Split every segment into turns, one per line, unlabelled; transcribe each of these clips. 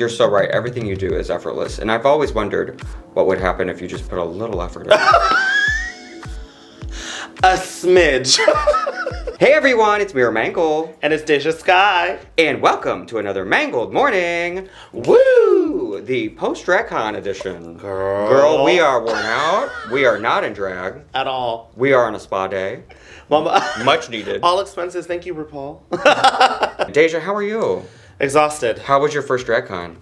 You're so right. Everything you do is effortless. And I've always wondered what would happen if you just put a little effort in.
A smidge.
Hey everyone, it's Mera Mangle.
And it's Deja Skye.
And welcome to another Mangled morning. Woo! The post-DragCon edition. Girl, we are worn out. We are not in drag.
At all.
We are on a spa day.
Mama.
Much needed.
All expenses, thank you, RuPaul.
Deja, how are you?
Exhausted.
How was your first DragCon?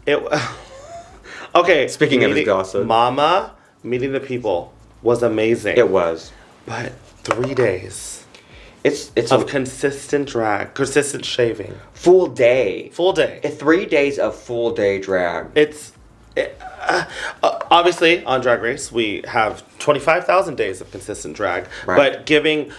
Okay.
Speaking of exhausted.
Mama, meeting the people was amazing.
It was.
But 3 days.
It's
of consistent drag, consistent shaving.
Full day.
3
days of full day drag.
Obviously, on Drag Race, we have 25,000 days of consistent drag. Right. But giving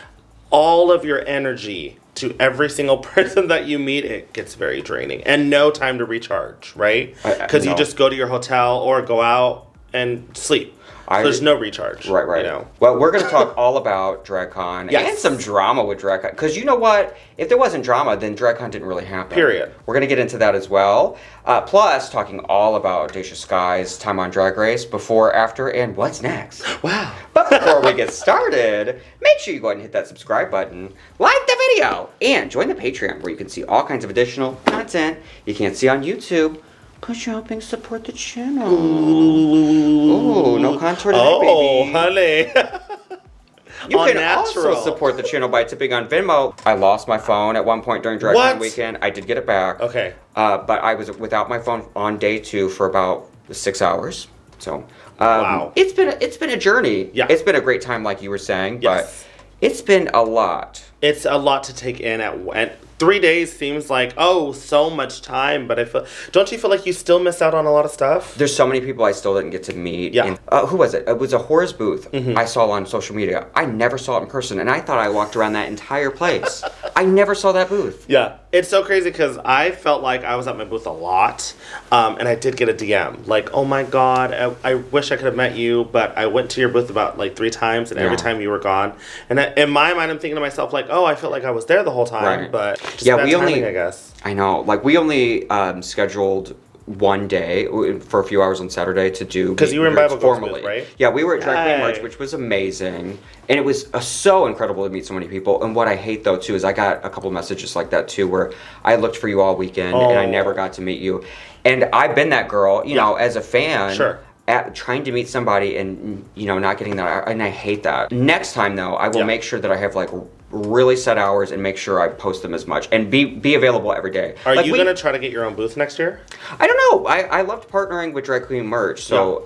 all of your energy to every single person that you meet, it gets very draining. And no time to recharge, right? Because you just go to your hotel or go out and sleep. So there's no recharge.
Right.
You know?
Well, we're going to talk all about DragCon and some drama with DragCon. Because you know what? If there wasn't drama, then DragCon didn't really happen.
Period.
We're going to get into that as well. Plus, talking all about Deja Skye's time on Drag Race, before, after, and what's next.
Wow.
But before we get started, make sure you go ahead and hit that subscribe button, like the video, and join the Patreon where you can see all kinds of additional content you can't see on YouTube. Because you're helping support the channel. Ooh, no contour today, baby.
Oh, honey.
You can also support the channel by tipping on Venmo. I lost my phone at one point during DragCon weekend. I did get it back.
Okay.
But I was without my phone on day 2 for about 6 hours. So,
wow.
It's been a journey.
Yeah.
It's been a great time, like you were saying.
Yes.
But it's been a lot.
It's a lot to take in at 3 days seems like, so much time, but don't you feel like you still miss out on a lot of stuff?
There's so many people I still didn't get to meet.
Yeah.
And, who was it? It was a horror's booth I saw on social media. I never saw it in person, and I thought I walked around that entire place. I never saw that booth.
Yeah. It's so crazy because I felt like I was at my booth a lot, and I did get a DM. Like, oh my God, I wish I could have met you, but I went to your booth about 3 times, and every time you were gone. And in my mind, I'm thinking to myself, like, I felt like I was there the whole time, but just bad timing, I guess.
I know. Like, we only scheduled one day for a few hours on Saturday to do
because you were in Bible formally, right?
Yeah, we were at Drag Queen March, which was amazing, and it was so incredible to meet so many people. And what I hate though too is I got a couple messages like that too, where I looked for you all weekend and I never got to meet you. And I've been that girl, you know, as a fan.
Sure.
At trying to meet somebody and not getting that, and I hate that. Next time though, I will make sure that I have really set hours and make sure I post them as much and be available every day.
Are you gonna try to get your own booth next year?
I don't know. I loved partnering with Drag Queen Merch, so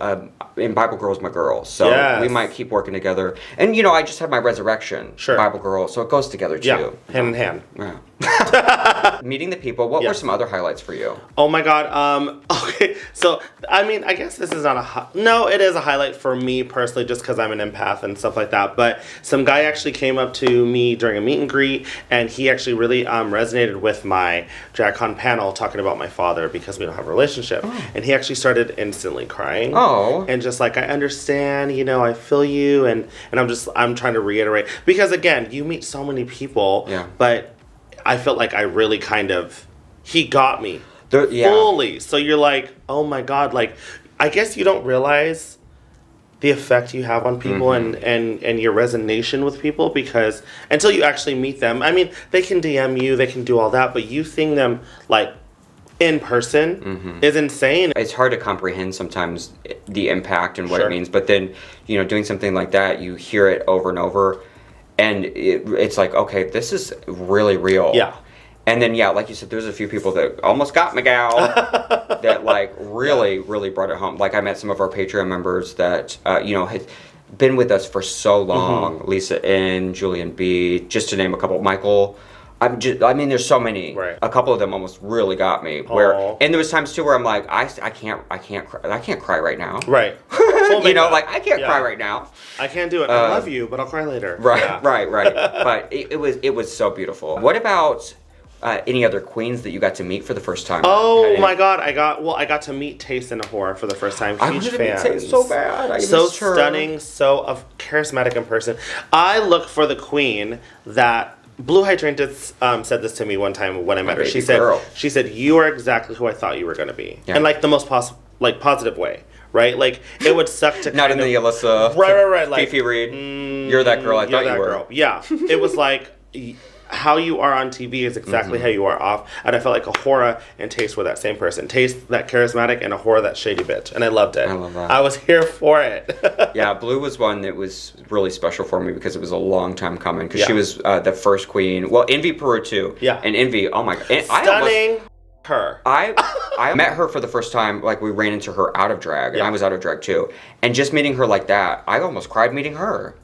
and Bible Girl's my girl, so we might keep working together. And I just had my Resurrection, Bible Girl, so it goes together too.
Yeah, hand in hand.
Yeah. Meeting the people. What were some other highlights for you?
Oh my God. Okay. So I mean, I guess this is not no, it is a highlight for me personally, just because I'm an empath and stuff like that. But some guy actually came up to me during a meet and greet, and he actually really resonated with my DragCon panel talking about my father because we don't have a relationship, and he actually started instantly crying.
Oh.
And just like, I understand, I feel you, and I'm trying to reiterate because again, you meet so many people, but I felt like I really he got me fully. So you're like, oh my God, like, I guess you don't realize the effect you have on people and your resonation with people because until you actually meet them. I mean, they can DM you, they can do all that, but you seeing them in person is insane.
It's hard to comprehend sometimes the impact and what it means, but then, doing something like that, you hear it over and over. And it's like, okay, this is really real. Yeah. And then, like you said, there's a few people that almost got me, gal, that, really, really brought it home. Like, I met some of our Patreon members that, had been with us for so long. Lisa N, Julian B, just to name a couple. Michael. There's so many. Right. A couple of them almost really got me. And there was times, too, where I'm like, I can't cry right now.
Right.
I can't cry right now.
I can't do it. I love you, but I'll cry later.
Right. But it was so beautiful. What about any other queens that you got to meet for the first time?
Oh my God, I got to meet Taste in a Whore for the first time. Huge fan.
Taste so bad.
So stunning, so charismatic in person. I look for the queen that Blue Hydrangea said this to me one time when I met her. She said, "You are exactly who I thought you were going to be," and like the most positive way, right? Like it would suck to
not in the Alyssa,
right,
like Fifi Reed. You're that girl I thought you were. Girl.
Yeah, it was like. How you are on TV is exactly how you are off. And I felt like Ahura and Taste were that same person. Taste, that charismatic, and Ahura, that shady bitch. And I loved it.
I love that.
I was here for it.
Yeah, Blue was one that was really special for me because it was a long time coming. Because she was the first queen. Well, Envy Peru too.
Yeah.
And Envy, oh my God.
Stunning.
I met her for the first time, like we ran into her out of drag. And I was out of drag too. And just meeting her like that, I almost cried meeting her.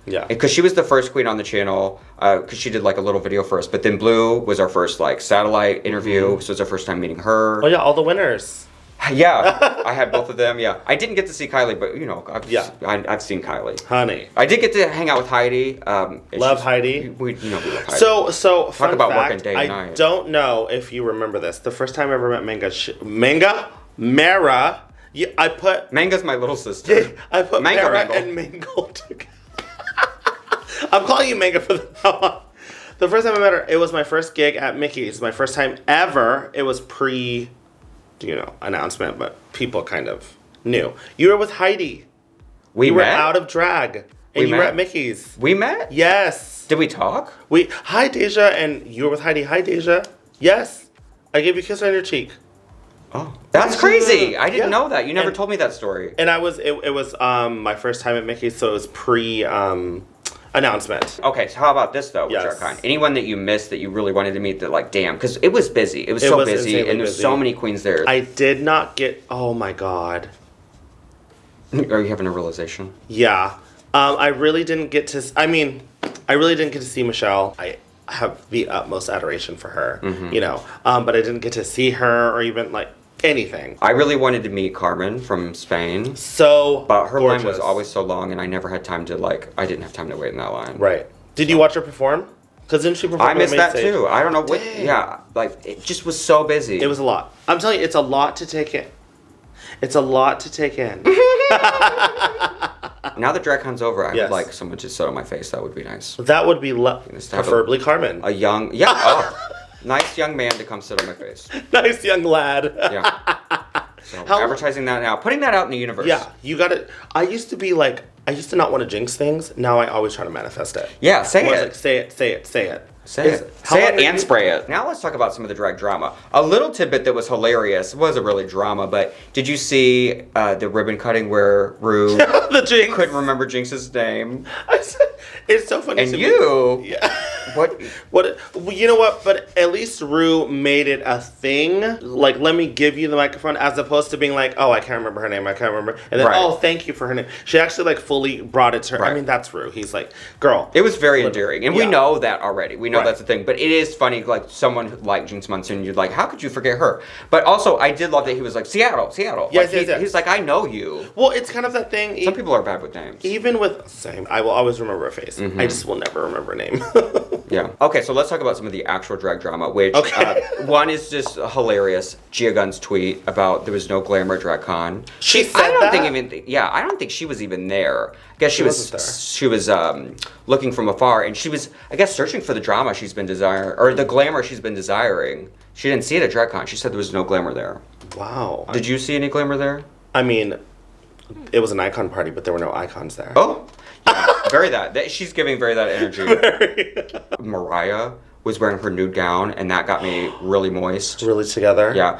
Yeah.
Because she was the first queen on the channel, because she did like a little video for us. But then Blue was our first like satellite interview, so it was our first time meeting her.
Oh yeah, all the winners.
Yeah, I had both of them. Yeah, I didn't get to see Kylie, but you know, I've seen Kylie.
Honey,
I did get to hang out with Heidi.
Love Heidi.
We love Heidi.
So
talk about
fact,
working day and night.
I don't know if you remember this. The first time I ever met Mera. Yeah, I put
Manga's my little sister.
I put Mera and Mangled together. I'm calling you Mangle for the first time I met her. It was my first gig at Mickey's. My first time ever. It was announcement, but people kind of knew. You were with Heidi. You were out of drag, and you were at Mickey's.
We met?
Yes.
Did we talk?
Hi, Deja, and you were with Heidi. Hi, Deja. Yes. I gave you a kiss on your cheek.
Oh, that's crazy! I didn't know that. You never told me that story.
And it was my first time at Mickey's, so it was announcement.
Okay, so how about this though with DragCon? Anyone that you missed that you really wanted to meet that like, damn, because it was busy. It was so busy, and there's so many queens there.
I did not get. Oh my God.
Are you having a realization?
Yeah, I really didn't get to. I mean, I really didn't get to see Michelle. I have the utmost adoration for her, but I didn't get to see her or even like anything.
I really wanted to meet Carmen from Spain. But her line was always so long, and I never had time to I didn't have time to wait in that line.
Right. Did you watch her perform? Because didn't she perform?
I missed that too. I don't know what. Yeah, it just was so busy.
It was a lot. I'm telling you, it's a lot to take in. It's a lot to take in.
Now that DragCon's over, I would like someone to sit on my face. That would be nice.
That would be preferably Carmen.
A young, nice young man to come sit on my face.
Nice young lad.
Yeah. So advertising that now, putting that out in the universe.
Yeah, you got it. I used to not want to jinx things. Now I always try to manifest it.
Yeah, say it.
Say it. Say it. Say it.
Say it and spray it. Now let's talk about some of the drag drama. A little tidbit that was hilarious. It wasn't really drama, but did you see the ribbon cutting where Ru
the Jinx
couldn't remember Jinx's name?
It's so funny.
And you,
what? You know what? But at least Ru made it a thing. Like, let me give you the microphone, as opposed to being like, oh, I can't remember her name. I can't remember. And then, oh, thank you for her name. She actually fully brought it to her. Right. I mean, that's Ru. He's like, girl.
It was very endearing, and we know that already. We know that's the thing. But it is funny, like someone like Jinx Monsoon, you're like, how could you forget her? But also, I did love that he was like, Seattle.
Yes,
He's like, I know you.
Well, it's kind of that thing.
Some people are bad with names.
Even with same, I will always remember a face. I just will never remember a name.
Yeah. Okay, so let's talk about some of the actual drag drama, which one is just hilarious. Gia Gunn's tweet about there was no glamour at DragCon.
She said I
don't think she was even there. I guess she was looking from afar, and she was, I guess, searching for the drama she's been desiring, or the glamour she's been desiring. She didn't see it at DragCon. She said there was no glamour there.
Wow.
Did you see any glamour there?
I mean, it was an icon party, but there were no icons there.
Oh. Yeah, very that. She's giving very that energy. Mariah was wearing her nude gown, and that got me really moist.
Really together?
Yeah.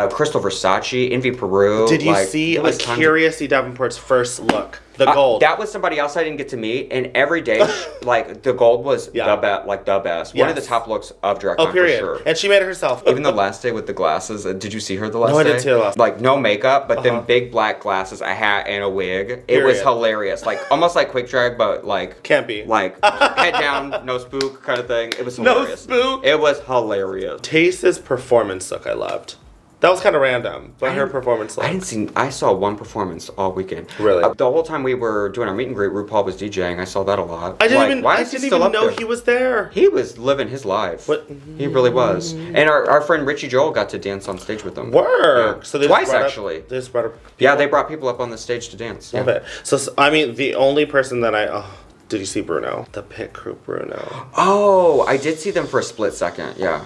Crystal Versace, Envy Peru.
Did you see Curiosity Davenport's first look? The gold.
That was somebody else I didn't get to meet, and every day, the gold was the best. One of the top looks of DragCon for sure.
And she made it herself.
Even the last day with the glasses. Did you see her the last day?
No, I didn't see her last day.
No makeup, but then big black glasses, a hat, and a wig. It was hilarious. Almost like quick drag, but
campy.
Head down, no spook kind of thing. It was hilarious.
No spook?
It was hilarious.
Taste's performance look I loved. That was kind of random, but her performance.
I saw one performance all weekend.
Really?
The whole time we were doing our meet and greet, RuPaul was DJing. I saw that a lot.
I didn't even know he was there.
He was living his life. What? He really was. And our friend Richie Joel got to dance on stage with them.
Work.
Yeah. So twice actually.
They just brought up.
Yeah, they brought people up on the stage to dance.
Love it. So I mean, the only person that Did you see Bruno? The pit crew Bruno.
Oh, I did see them for a split second, yeah.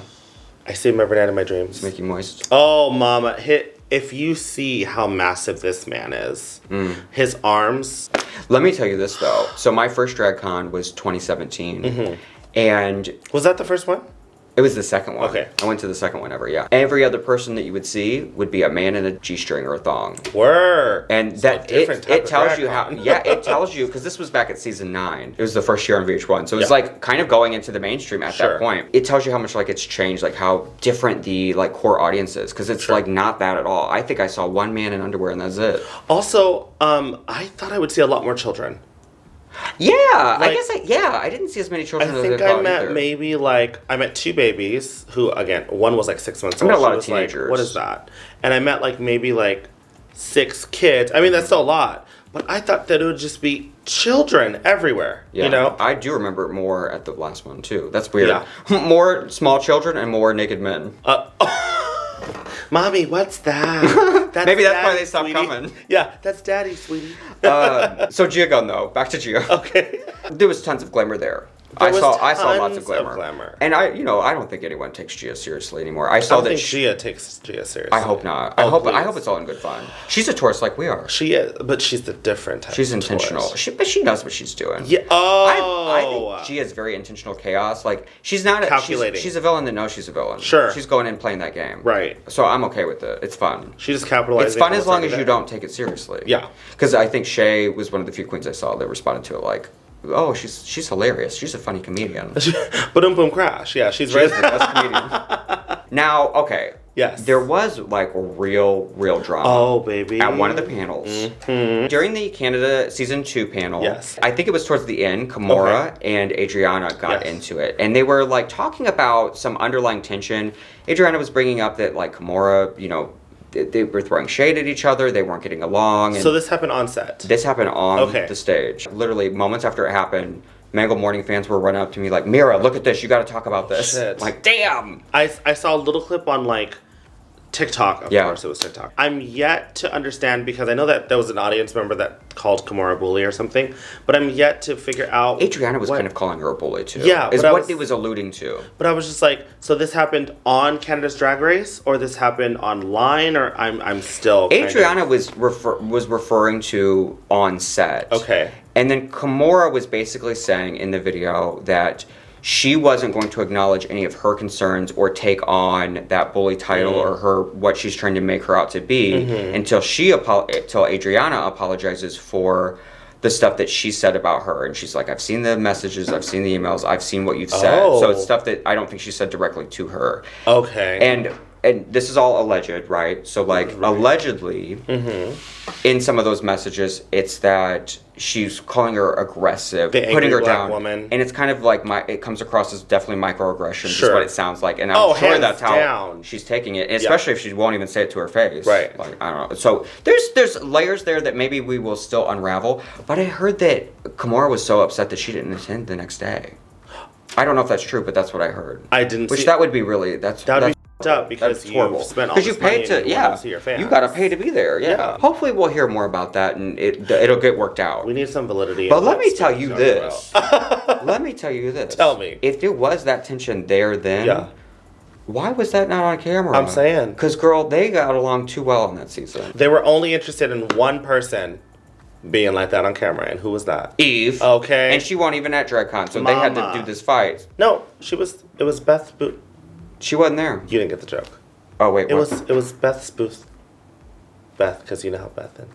I see him every night in my dreams.
Make you moist.
Oh, mama. If you see how massive this man is, his arms.
Let me tell you this, though. So my first DragCon was 2017. Mm-hmm. And...
Was that the first one?
It was the second one.
Okay.
I went to the second one ever, yeah. Every other person that you would see would be a man in a G-string or a thong.
Word.
And that it tells you how, it tells you, because this was back at season 9. It was the first year on VH1. So it was like kind of going into the mainstream at that point. It tells you how much like it's changed, like how different the like core audience is, because it's like not that at all. I think I saw one man in underwear and that's it.
Also, I thought I would see a lot more children.
Yeah, like, I didn't see as many children as I thought
I met maybe I met 2 babies who, again, one was like 6 months old.
I met a lot of teenagers.
Like, what is that? And I met like maybe like 6 kids. I mean, that's still a lot. But I thought that it would just be children everywhere. Yeah, you know?
I do remember more at the last one too. That's weird. Yeah. More small children and more naked men.
Mommy, what's that?
Maybe that's why they stopped coming.
Yeah, that's daddy, sweetie.
So Gia Gunn, though. Back to Gia.
Okay.
There was tons of glamour there. I saw lots of glamour. And I don't think anyone takes Gia seriously anymore. I think
Gia takes Gia seriously.
I hope not. I hope it's all in good fun. She's a Taurus like we are.
She is, but she's the different type.
She's intentional. But she knows what she's doing.
Yeah. Oh.
I think Gia's very intentional chaos. Like she's not
calculating.
She's a villain that knows she's a villain.
Sure.
She's going in playing that game.
Right.
So I'm okay with it. It's fun.
She just capitalizes.
It's fun as long as you don't take it seriously.
Yeah.
Because I think Shay was one of the few queens I saw that responded to it like, oh, she's hilarious. She's a funny comedian.
Boom, boom, crash. Yeah, she's right.
The best comedian. Now, okay.
Yes.
There was like real drama.
Oh, baby.
At one of the panels. Mm-hmm. During the Canada season 2 panel.
Yes.
I think it was towards the end, Kimora and Adriana got into it. And they were like talking about some underlying tension. Adriana was bringing up that like Kimora, they were throwing shade at each other. They weren't getting along. And
so this happened on set?
This happened on the stage. Literally, moments after it happened, Mangle Morning fans were running up to me like, Mera, look at this. You got to talk about this.
Shit.
Like, damn.
I saw a little clip on like TikTok. Of course, it was TikTok. I'm yet to understand, because I know that there was an audience member that called Kimora a bully or something, but I'm yet to figure out.
Adriana was kind of calling her a bully too.
Yeah,
is what it was alluding to.
But I was just like, so this happened on Canada's Drag Race, or this happened online, or I'm still.
Adriana was referring to on set.
Okay.
And then Kimora was basically saying in the video that she wasn't going to acknowledge any of her concerns or take on that bully title or what she's trying to make her out to be until Adriana apologizes for the stuff that she said about her. And she's like, I've seen the messages, I've seen the emails, I've seen what you've said. So it's stuff that I don't think she said directly to her.
Okay.
And this is all alleged, right? So, allegedly, in some of those messages, it's that she's calling her aggressive, putting her down.
Woman.
And it's kind of like, it comes across as definitely microaggression, is what it sounds like. And I'm sure that's how she's taking it, especially if she won't even say it to her face.
Right.
Like, I don't know. So, there's layers there that maybe we will still unravel. But I heard that Kimora was so upset that she didn't attend the next day. I don't know if that's true, but that's what I heard.
I didn't
see. Which that would be really, that would be
up because you spent all this money to see your fans.
You gotta pay to be there. Yeah. Hopefully we'll hear more about that and it'll get worked out.
We need some validity.
But let me tell you this. Let me tell you this.
Tell me.
If there was that tension there then, why was that not on camera?
I'm saying.
Because girl, they got along too well in that season.
They were only interested in one person being like that on camera, and who was that?
Eve.
Okay.
And she wasn't even at DragCon, so they had to do this fight.
No, it was Beth Boot.
She wasn't there.
You didn't get the joke.
Oh wait,
it was Beth's booth. Beth, because you know how Beth and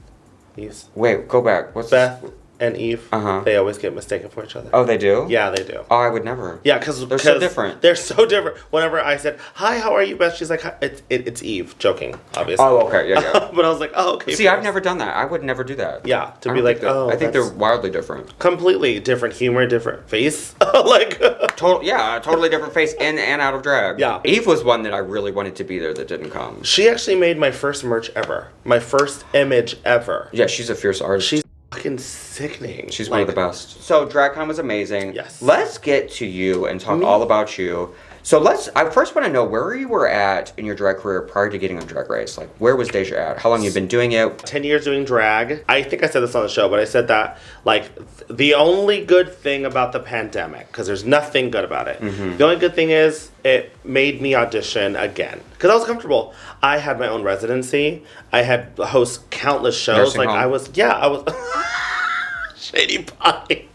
Eve's.
Wait, go back. What's
Beth and Eve?
Uh-huh.
They always get mistaken for each other.
Oh, they do?
Yeah, they do.
Oh, I would never.
Yeah, because
they're so different.
They're so different. Whenever I said, "Hi, how are you, Beth?" She's like, "It's Eve," joking, obviously.
Oh, okay, yeah.
But I was like, "Oh, okay."
See, I've never done that. I would never do that.
Yeah, to be like,
I think they're wildly different.
Completely different humor, different face, like.
Totally different face in and out of drag.
Yeah.
Eve was one that I really wanted to be there that didn't come.
She actually made my first merch ever. My first image ever.
Yeah, she's a fierce artist.
She's fucking sickening.
She's one of the best. So DragCon was amazing.
Yes.
Let's get to you and talk all about you. So I first want to know where you were at in your drag career prior to getting on Drag Race. Like, where was Deja at? How long you been doing it?
10 years doing drag. I think I said this on the show, but I said that, like, the only good thing about the pandemic, because there's nothing good about it. The only good thing is it made me audition again. Because I was comfortable. I had my own residency. I had host countless shows.
Nursing
like,
home.
I was Shady Pie.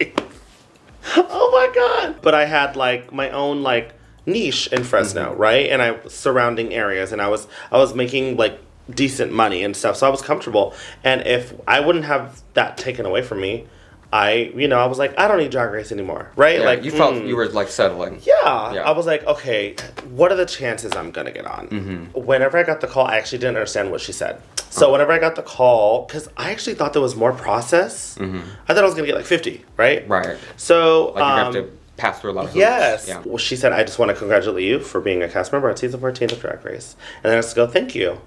Oh my God. But I had, like, my own, like, niche in Fresno, right? And I surrounding areas, and I was making like decent money and stuff, so I was comfortable. And if I wouldn't have that taken away from me, I was like, I don't need Drag Race anymore, right?
Yeah,
like
you felt you were like settling.
Yeah, I was like, okay, what are the chances I'm gonna get on? Whenever I got the call, I actually didn't understand what she said. So whenever I got the call, because I actually thought there was more process, I thought I was gonna get like 50, right?
Right.
So
like you have to pass through a lot of hoops.
Yes.
Yeah.
Well, she said, I just want to congratulate you for being a cast member on season 14 of Drag Race. And then I just go, thank you.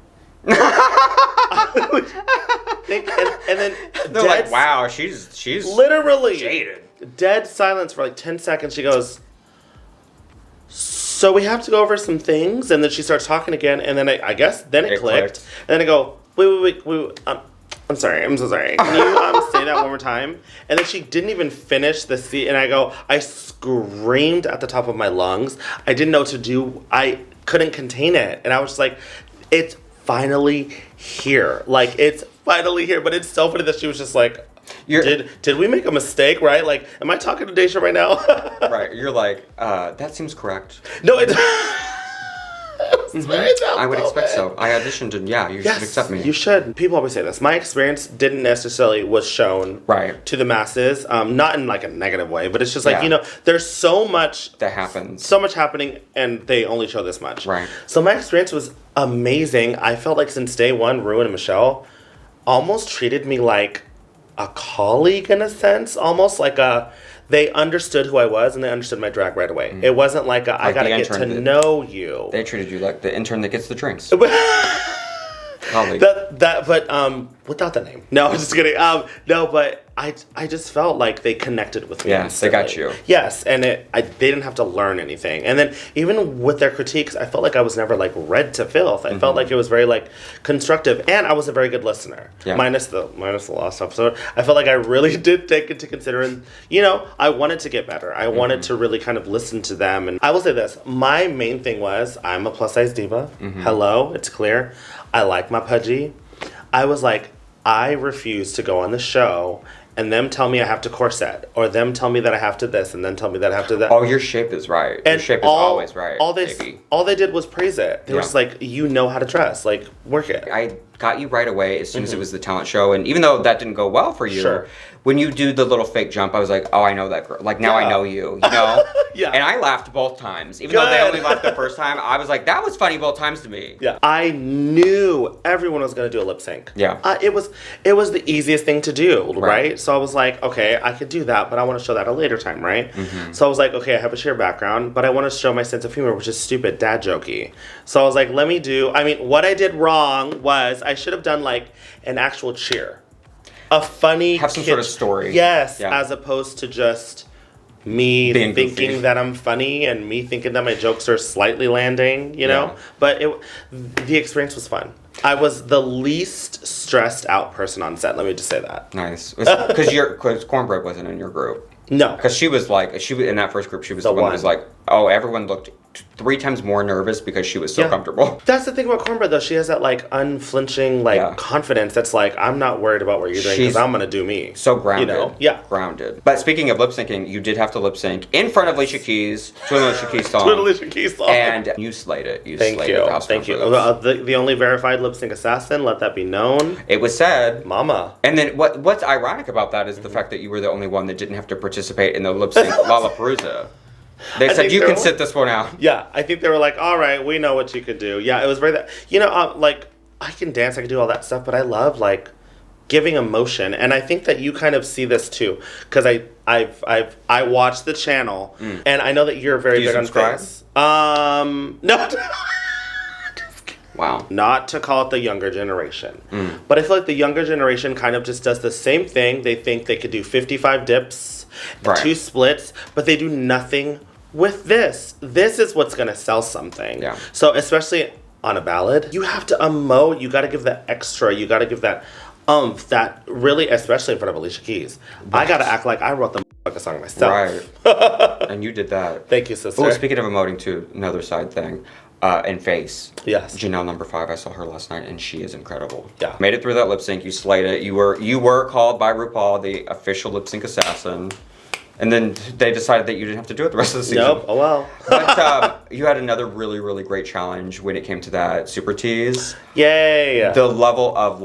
and then
they're like, wow, she's
literally
jaded.
Dead silence for like 10 seconds. She goes, so we have to go over some things. And then she starts talking again. And then I guess then it clicked. And then I go, wait. I'm sorry. I'm so sorry. Can you say that one more time? And then she didn't even finish the scene. And I screamed at the top of my lungs. I didn't know what to do. I couldn't contain it. And I was just like, it's finally here. Like, it's finally here. But it's so funny that she was just like, did we make a mistake, right? Like, am I talking to Deja right now?
Right. You're like, that seems correct.
No, it's...
I would expect so. I auditioned and you should accept me.
You should. People always say this. My experience didn't necessarily was shown to the masses, not in like a negative way, but it's just like, there's so much
that happens.
So much happening and they only show this much.
Right.
So my experience was amazing. I felt like since day one, Ruin and Michelle almost treated me like a colleague in a sense, almost like they understood who I was and they understood my drag right away. It wasn't like I gotta get to know you.
They treated you like the intern that gets the drinks.
Colleague. But without the name. No, I'm just kidding. No, but I just felt like they connected with me.
Yes, they got you.
Yes, and they didn't have to learn anything. And then even with their critiques, I felt like I was never like read to filth. I felt like it was very like constructive, and I was a very good listener. Yeah. Minus the last episode. I felt like I really did take into consideration. I wanted to get better. I wanted to really kind of listen to them. And I will say this: my main thing was I'm a plus size diva. Hello, it's clear. I like my pudgy. I was like, I refuse to go on the show and them tell me I have to corset, or them tell me that I have to this, and then tell me that I have to that.
Oh, your shape is right. And your shape is always right.
All they did was praise it. They were just like, you know how to dress. Like, work it.
I got you right away as soon as it was the talent show, and even though that didn't go well for you, when you do the little fake jump, I was like, oh, I know that girl. Like, now I know you,
Yeah.
And I laughed both times. Even though they only laughed the first time, I was like, that was funny both times to me.
Yeah. I knew everyone was going to do a lip sync.
Yeah.
It was the easiest thing to do, right? So I was like, okay, I could do that, but I want to show that at a later time, right? So I was like, okay, I have a sheer background, but I want to show my sense of humor, which is stupid dad jokey. So I was like, what I did wrong was I should have done like an actual cheer. A funny...
Have some sort of story.
Yes, as opposed to just me
being
thinking
goofy.
that I'm funny and me thinking that my jokes are slightly landing, you know? But the experience was fun. I was the least stressed out person on set, let me just say that.
Nice. Because Cornbread wasn't in your group.
No.
Because she was in that first group, she was the one who was like, oh, everyone looked 3 times more nervous because she was so comfortable.
That's the thing about Cornbread, though. She has that, like, unflinching, like, confidence that's like, I'm not worried about what you're doing because I'm going to do me.
So grounded.
Yeah.
Grounded. But speaking of lip syncing, you did have to lip sync in front of Alicia Keys, to an Alicia Keys song. And you slayed it.
Thank you. The only verified lip sync assassin, let that be known.
It was said.
Mama.
And then what's ironic about that is the fact that you were the only one that didn't have to participate in the lip sync Lollapalooza. They said, you can sit this one out.
Yeah, I think they were like, all right, we know what you could do. Yeah, it was very that. Like, I can dance, I can do all that stuff, but I love, like, giving emotion. And I think that you kind of see this, too. Because I watch the channel, and I know that you're very big on face. No.
Wow.
Not to call it the younger generation. But I feel like the younger generation kind of just does the same thing. They think they could do 55 dips, 2 splits, but they do nothing with this is what's going to sell something.
Yeah.
So especially on a ballad, you have to emote. You got to give that extra. You got to give that that really, especially in front of Alicia Keys. Right. I got to act like I wrote the song myself.
Right. And you did that.
Thank you, sister.
Oh, speaking of emoting too, another side thing. And face.
Yes.
Janelle number 5. I saw her last night, and she is incredible.
Yeah.
Made it through that lip sync. You slayed it. You were called by RuPaul the official lip sync assassin. And then they decided that you didn't have to do it the rest of the season.
Nope. Oh well.
But you had another really, really great challenge when it came to that super tease.
Yay!
The level of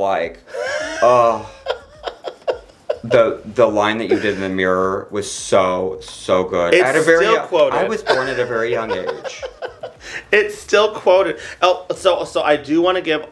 the line that you did in the mirror was so good.
It's still quoted.
I was born at a very young age.
It's still quoted. Oh, so I do want to give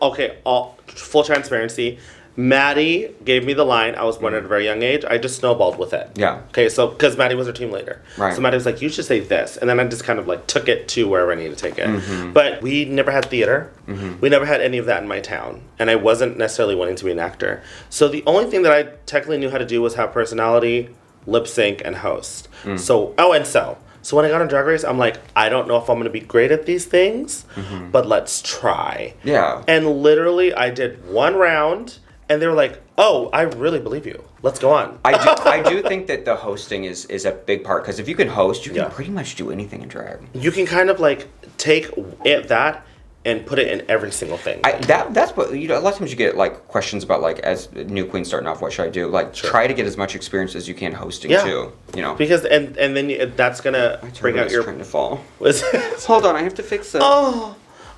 full transparency. Maddie gave me the line. I was born at a very young age. I just snowballed with it.
Yeah.
Okay, so because Maddie was her team leader.
Right.
So Maddie was like, you should say this. And then I just kind of like took it to wherever I needed to take it. Mm-hmm. But we never had theater. Mm-hmm. We never had any of that in my town. And I wasn't necessarily wanting to be an actor. So the only thing that I technically knew how to do was have personality, lip sync, and host. Mm. So when I got on Drag Race, I'm like, I don't know if I'm going to be great at these things, but let's try.
Yeah.
And literally, I did one round. And they were like, oh, I really believe you. Let's go on.
I do think that the hosting is a big part. Because if you can host, you can pretty much do anything in drag.
You can kind of like take that and put it in every single thing.
That's what, a lot of times you get like questions about like, as new queen starting off, what should I do? Like, try to get as much experience as you can hosting too.
Because, and then that's going to bring out your...
trying to fall. Hold on, I have to fix it.
Oh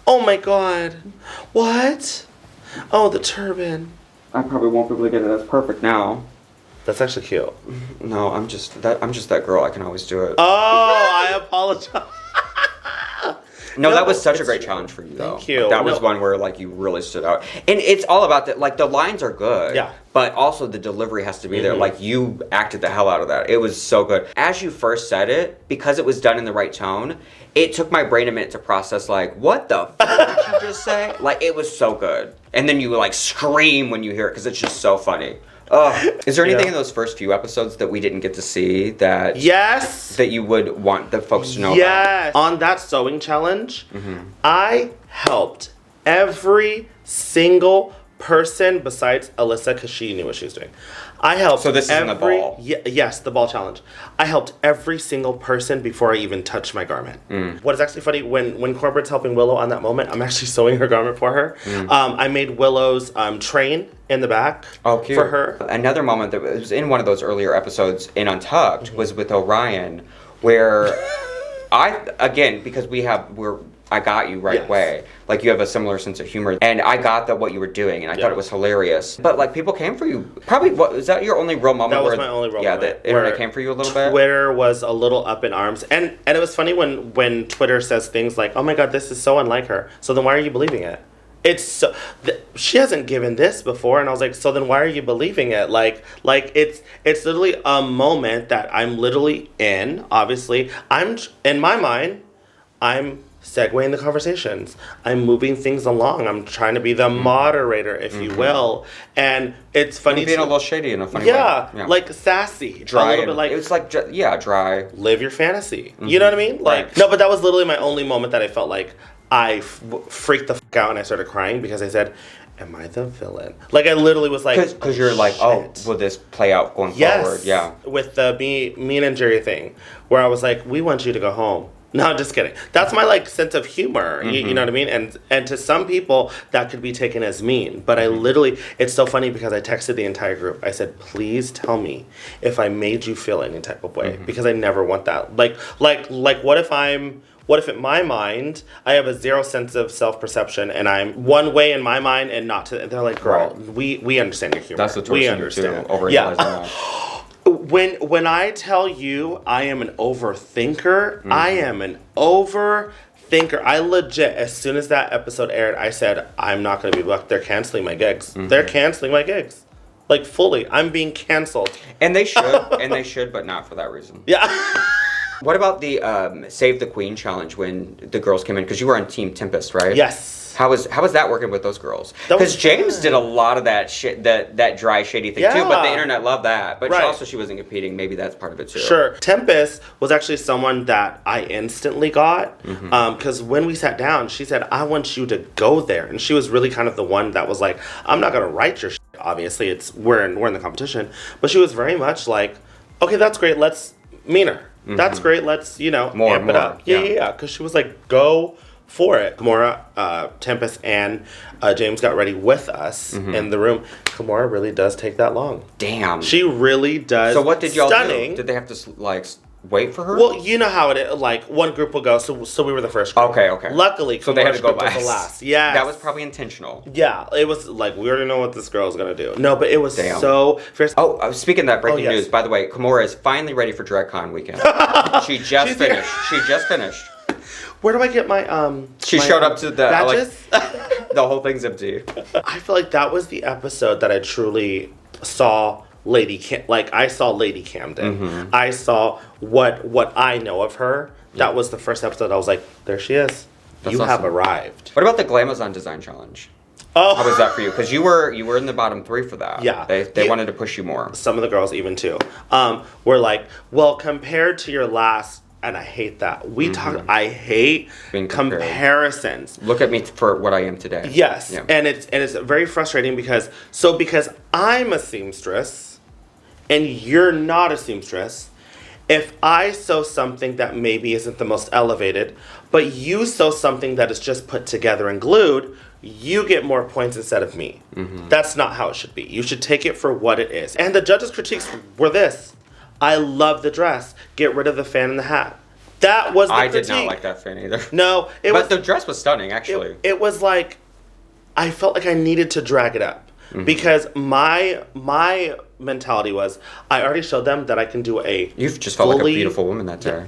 my God. What? Oh, the turban.
I probably won't be able to get it as perfect now.
That's actually cute.
No, I'm just that girl. I can always do it.
Oh, I apologize.
No, that was such a great challenge for you, though.
Thank you.
That was one where like you really stood out, and it's all about that. Like the lines are good, but also the delivery has to be there. Like you acted the hell out of that. It was so good. As you first said it, because it was done in the right tone, it took my brain a minute to process. Like, what the fuck did you just say? Like, it was so good. And then you like scream when you hear it because it's just so funny. Is there anything in those first few episodes that we didn't get to see that that you would want the folks to know about?
On that sewing challenge, I helped every single person besides Alyssa because she knew what she was doing. I helped.
So this is in the ball.
Yes, the ball challenge. I helped every single person before I even touched my garment. What is actually funny, when Corbett's helping Willow on that moment, I'm actually sewing her garment for her. I made Willow's train in the back for her.
Another moment that was in one of those earlier episodes in Untucked was with Orion, where because I got you right away. Like, you have a similar sense of humor. And I got what you were doing, and I thought it was hilarious. But, like, people came for you. Probably, was that your only real moment?
That was my only real moment.
Yeah, the internet came for you a little bit?
Twitter was a little up in arms. And it was funny when Twitter says things like, oh my God, this is so unlike her. So then why are you believing it? It's so... she hasn't given this before. And I was like, so then why are you believing it? Like it's literally a moment that I'm literally in, obviously. In my mind, I'm segueing the conversations. I'm moving things along. I'm trying to be the moderator, if you will. And it's funny.
Being a little shady in a funny way.
Yeah, like sassy.
Dry.
A little bit like...
It's like, dry.
Live your fantasy. You know what I mean? Like, no, but that was literally my only moment that I felt like I freaked the fuck out and I started crying because I said, am I the villain? Like, I literally was like...
Because you're like, oh, will this play out going forward? Yeah.
With the me and Jerry thing, where I was like, we want you to go home. No, I'm just kidding. That's my, like, sense of humor. You know what I mean? And to some people, that could be taken as mean. But I literally... It's so funny because I texted the entire group. I said, please tell me if I made you feel any type of way. Because I never want that. Like, what if in my mind, I have a zero sense of self-perception and I'm one way in my mind and not to... They're like, girl, we understand your humor.
That's the twist understand. Too, that.
When I tell you I am an overthinker, I am an overthinker. I legit, as soon as that episode aired, I said, I'm not going to be booked. They're canceling my gigs. They're canceling my gigs. Like, fully. I'm being canceled.
And they should, but not for that reason.
Yeah.
What about the Save the Queen challenge when the girls came in? Because you were on Team Tempest, right?
Yes.
How was that working with those girls? Because James did a lot of that shit, that dry, shady thing too. But the internet loved that. But she wasn't competing. Maybe that's part of it too.
Sure. Tempest was actually someone that I instantly got. Because when we sat down, she said, "I want you to go there," and she was really kind of the one that was like, "I'm not gonna write your shit. Obviously, we're in the competition." But she was very much like, "Okay, that's great. Let's meaner. That's great. Let's amp it up." Yeah. Because she was like, "Go for it." Kimora, Tempest, and James got ready with us in the room. Kimora really does take that long.
Damn.
She really does.
So what did y'all do? Did they have to wait for her?
Well, you know how it is. Like, one group will go, so we were the first group.
Okay.
Luckily,
so they had to go
last. Yeah.
That was probably intentional.
Yeah, it was like, we already know what this girl's gonna do. No, but it was so fierce.
Oh, speaking of that, breaking news, by the way, Kimora is finally ready for DragCon weekend. She just finished.
Where do I get my
She showed up to the
badges?
The whole thing's empty.
I feel like that was the episode that I truly saw I saw Lady Camden. I saw what I know of her. That was the first episode. I was like, there she is. That's awesome. Have arrived.
What about the Glamazon Design Challenge?
Oh,
how was that for you? Because you were in the bottom 3 for that.
Yeah,
they wanted to push you more.
Some of the girls even too. Were like, well, compared to your last. And I hate that. I hate comparisons.
Look at me for what I am today.
Yes. Yeah. And it's very frustrating because I'm a seamstress and you're not a seamstress, if I sew something that maybe isn't the most elevated, but you sew something that is just put together and glued, you get more points instead of me. That's not how it should be. You should take it for what it is. And the judges' critiques were this. I love the dress. Get rid of the fan and the hat. That was the critique.
I did not like that fan either.
No,
but the dress was stunning, actually.
It was like, I felt like I needed to drag it up. Because my mentality was, I already showed them that I can do a
You just felt like a beautiful woman that day.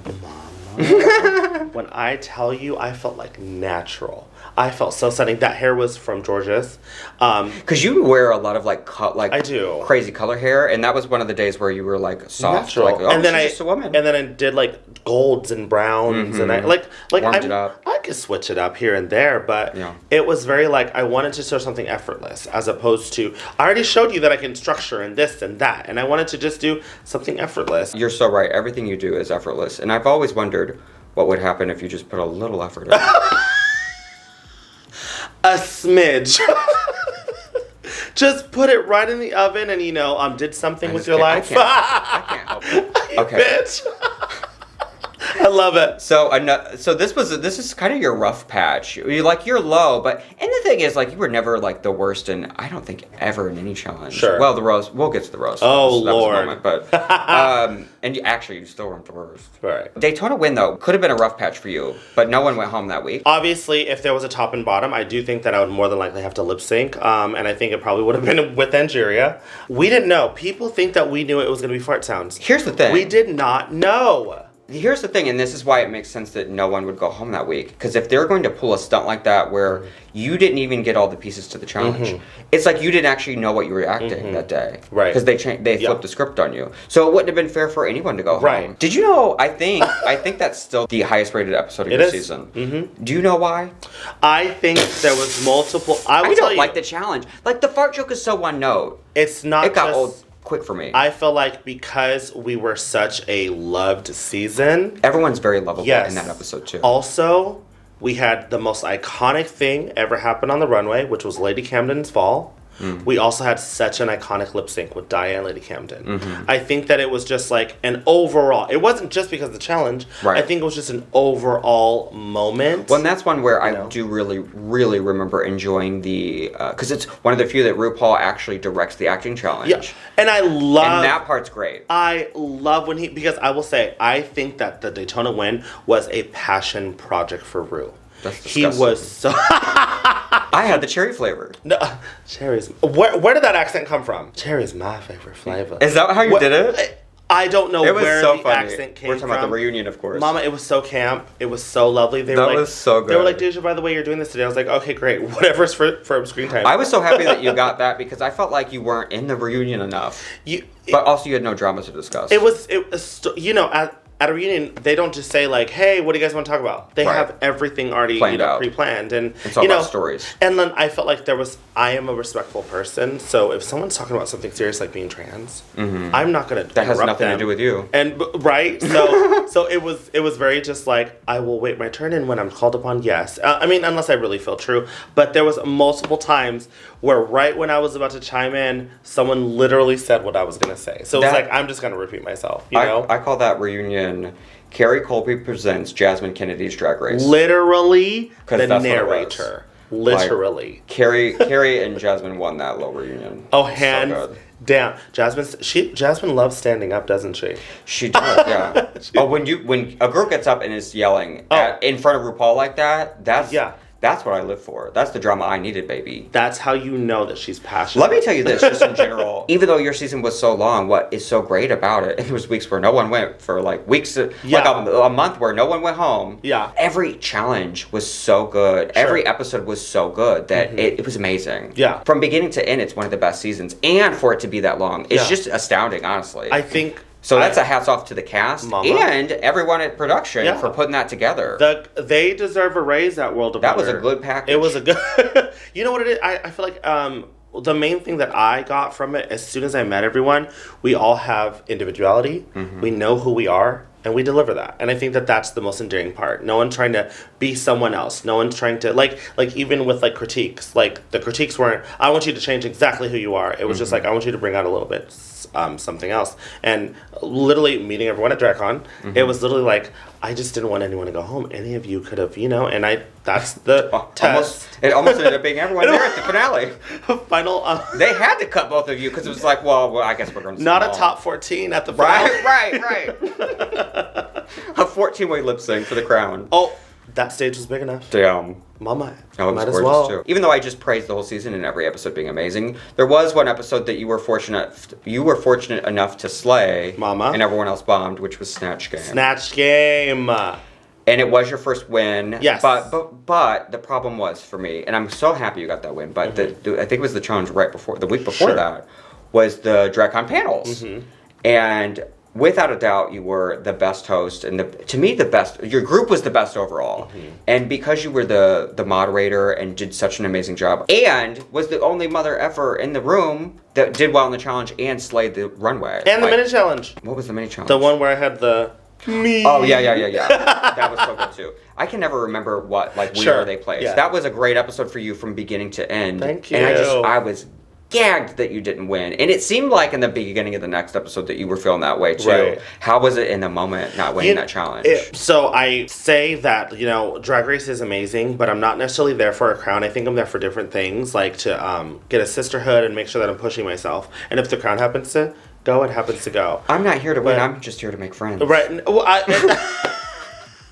When I tell you, I felt like natural. I felt so stunning. That hair was from George's.
Because you wear a lot of
I do
crazy color hair, and that was one of the days where you were like soft,
natural.
Like, and then she's just a woman.
And then I did like golds and browns, and I
warmed it up.
I could switch it up here and there, but it was very like I wanted to show something effortless, as opposed to I already showed you that I can structure and this and that, and I wanted to just do something effortless.
You're so right. Everything you do is effortless, and I've always wondered what would happen if you just put a little effort in.
A smidge. Just put it right in the oven and, did something with your life.
I can't help it. Okay.
Bitch. I love it.
So this is kind of your rough patch. You're low, but and the thing is, you were never the worst, and I don't think ever in any challenge.
Sure.
Well, the roast. We'll get to the roast.
Oh
that
Lord.
Was a moment, but and you still weren't the worst.
Right.
Daytona win though could have been a rough patch for you, but no one went home that week.
Obviously, if there was a top and bottom, I do think that I would more than likely have to lip sync. And I think it probably would have been with Angeria. We didn't know. People think that we knew it was going to be fart sounds.
Here's the thing.
We did not know.
Here's the thing, and this is why it makes sense that no one would go home that week. Because if they're going to pull a stunt like that where you didn't even get all the pieces to the challenge, it's like you didn't actually know what you were acting that day.
Right.
Because they flipped the script on you. So it wouldn't have been fair for anyone to go home.
Right.
Did you know, I think that's still the highest rated episode of your season. Do you know why?
I think there was multiple...
I don't like the challenge. The fart joke is so one note.
It's not
It got old quick for me.
I feel like because we were such a loved season...
Everyone's very lovable in that episode, too.
Also, we had the most iconic thing ever happen on the runway, which was Lady Camden's fall. We also had such an iconic lip sync with Diane and Lady Camden. I think that it was just an overall... It wasn't just because of the challenge.
Right.
I think it was just an overall moment.
Well, and that's one where I do really, really remember enjoying the... Because it's one of the few that RuPaul actually directs the acting challenge.
Yeah, and I love...
And that part's great.
I love when he... Because I will say, I think that the Daytona win was a passion project for Ru.
That's disgusting.
He was so...
I had the cherry flavor.
No, cherries. Where did that accent come from? Cherry's my favorite flavor.
Is that how you did it?
I don't know where the accent came from.
We're talking about the reunion, of course.
Mama, it was so camp. It was so lovely.
That was so good.
They were like, Deja, by the way, you're doing this today. I was like, okay, great. Whatever's for screen time.
I was so happy that you got that because I felt like you weren't in the reunion enough. But also you had no drama to discuss.
It was at a reunion, they don't just say like, "Hey, what do you guys want to talk about?" They have everything already pre-planned, and
it's all about stories.
And then I felt like I am a respectful person, so if someone's talking about something serious like being trans, I'm not gonna.
That has nothing to do with you.
And so it was very just like, I will wait my turn, and when I'm called upon, yes. I mean, unless I really feel true, but there was multiple times where right when I was about to chime in, someone literally said what I was gonna say. So it was like, I'm just gonna repeat myself. You know,
I call that reunion. Carrie Colby presents Jasmine Kennedy's Drag Race.
Literally, the narrator. Literally.
Like, Carrie and Jasmine won that little reunion.
Oh, hands down. Jasmine loves standing up, doesn't she?
She does, yeah. When a girl gets up and is yelling in front of RuPaul like that, that's what I live for. That's the drama I needed, baby.
That's how you know that she's passionate.
Let me tell you this, just in general. Even though your season was so long, what is so great about it, and there was weeks where no one went for like weeks, like a month where no one went home.
Yeah.
Every challenge was so good. Sure. Every episode was so good that it was amazing.
Yeah.
From beginning to end, it's one of the best seasons. And for it to be that long, it's just astounding, honestly.
I think...
So that's a hats off to the cast and everyone at production for putting that together.
They deserve a raise at World of
That
Wonder.
was a good package.
It was a good... You know what it is? I feel like the main thing that I got from it, as soon as I met everyone, we all have individuality. We know who we are. And we deliver that. And I think that that's the most endearing part. No one's trying to be someone else. No one's trying to, like even with, like, critiques. Like, the critiques weren't, I want you to change exactly who you are. It was just like, I want you to bring out a little bit something else. And literally meeting everyone at DragCon, it was literally like, I just didn't want anyone to go home. Any of you could have, and that's the test.
It almost ended up being everyone there at the finale.
Final.
They had to cut both of you because it was like, well, I guess we're going to
not a top 14 at the finale.
Right. A 14-way lip sync for the crown.
Oh, that stage was big enough.
Damn.
Mama.
Oh, it was gorgeous well. Too. Even though I just praised the whole season and every episode being amazing, there was one episode that you were fortunate enough to slay,
Mama,
and everyone else bombed, which was Snatch Game.
Snatch Game.
And it was your first win.
Yes.
But the problem was for me, and I'm so happy you got that win, but I think it was the challenge the week before that, was the DragCon panels. And without a doubt, you were the best host, and to me, the best. Your group was the best overall, and because you were the moderator and did such an amazing job, and was the only mother ever in the room that did well in the challenge and slayed the runway
and the mini challenge.
What was the mini challenge?
The one where I had the me.
Oh yeah. That was so good too. I can never remember what where they placed. Yeah. That was a great episode for you from beginning to end.
Thank you.
And I was gagged that you didn't win, and it seemed like in the beginning of the next episode that you were feeling that way too. Right. How was it in the moment not winning that challenge?
So I say that Drag Race is amazing, but I'm not necessarily there for a crown. I think I'm there for different things, like to get a sisterhood and make sure that I'm pushing myself. And if the crown happens to go, it happens to go.
I'm not here to win. I'm just here to make friends.
Right. Well,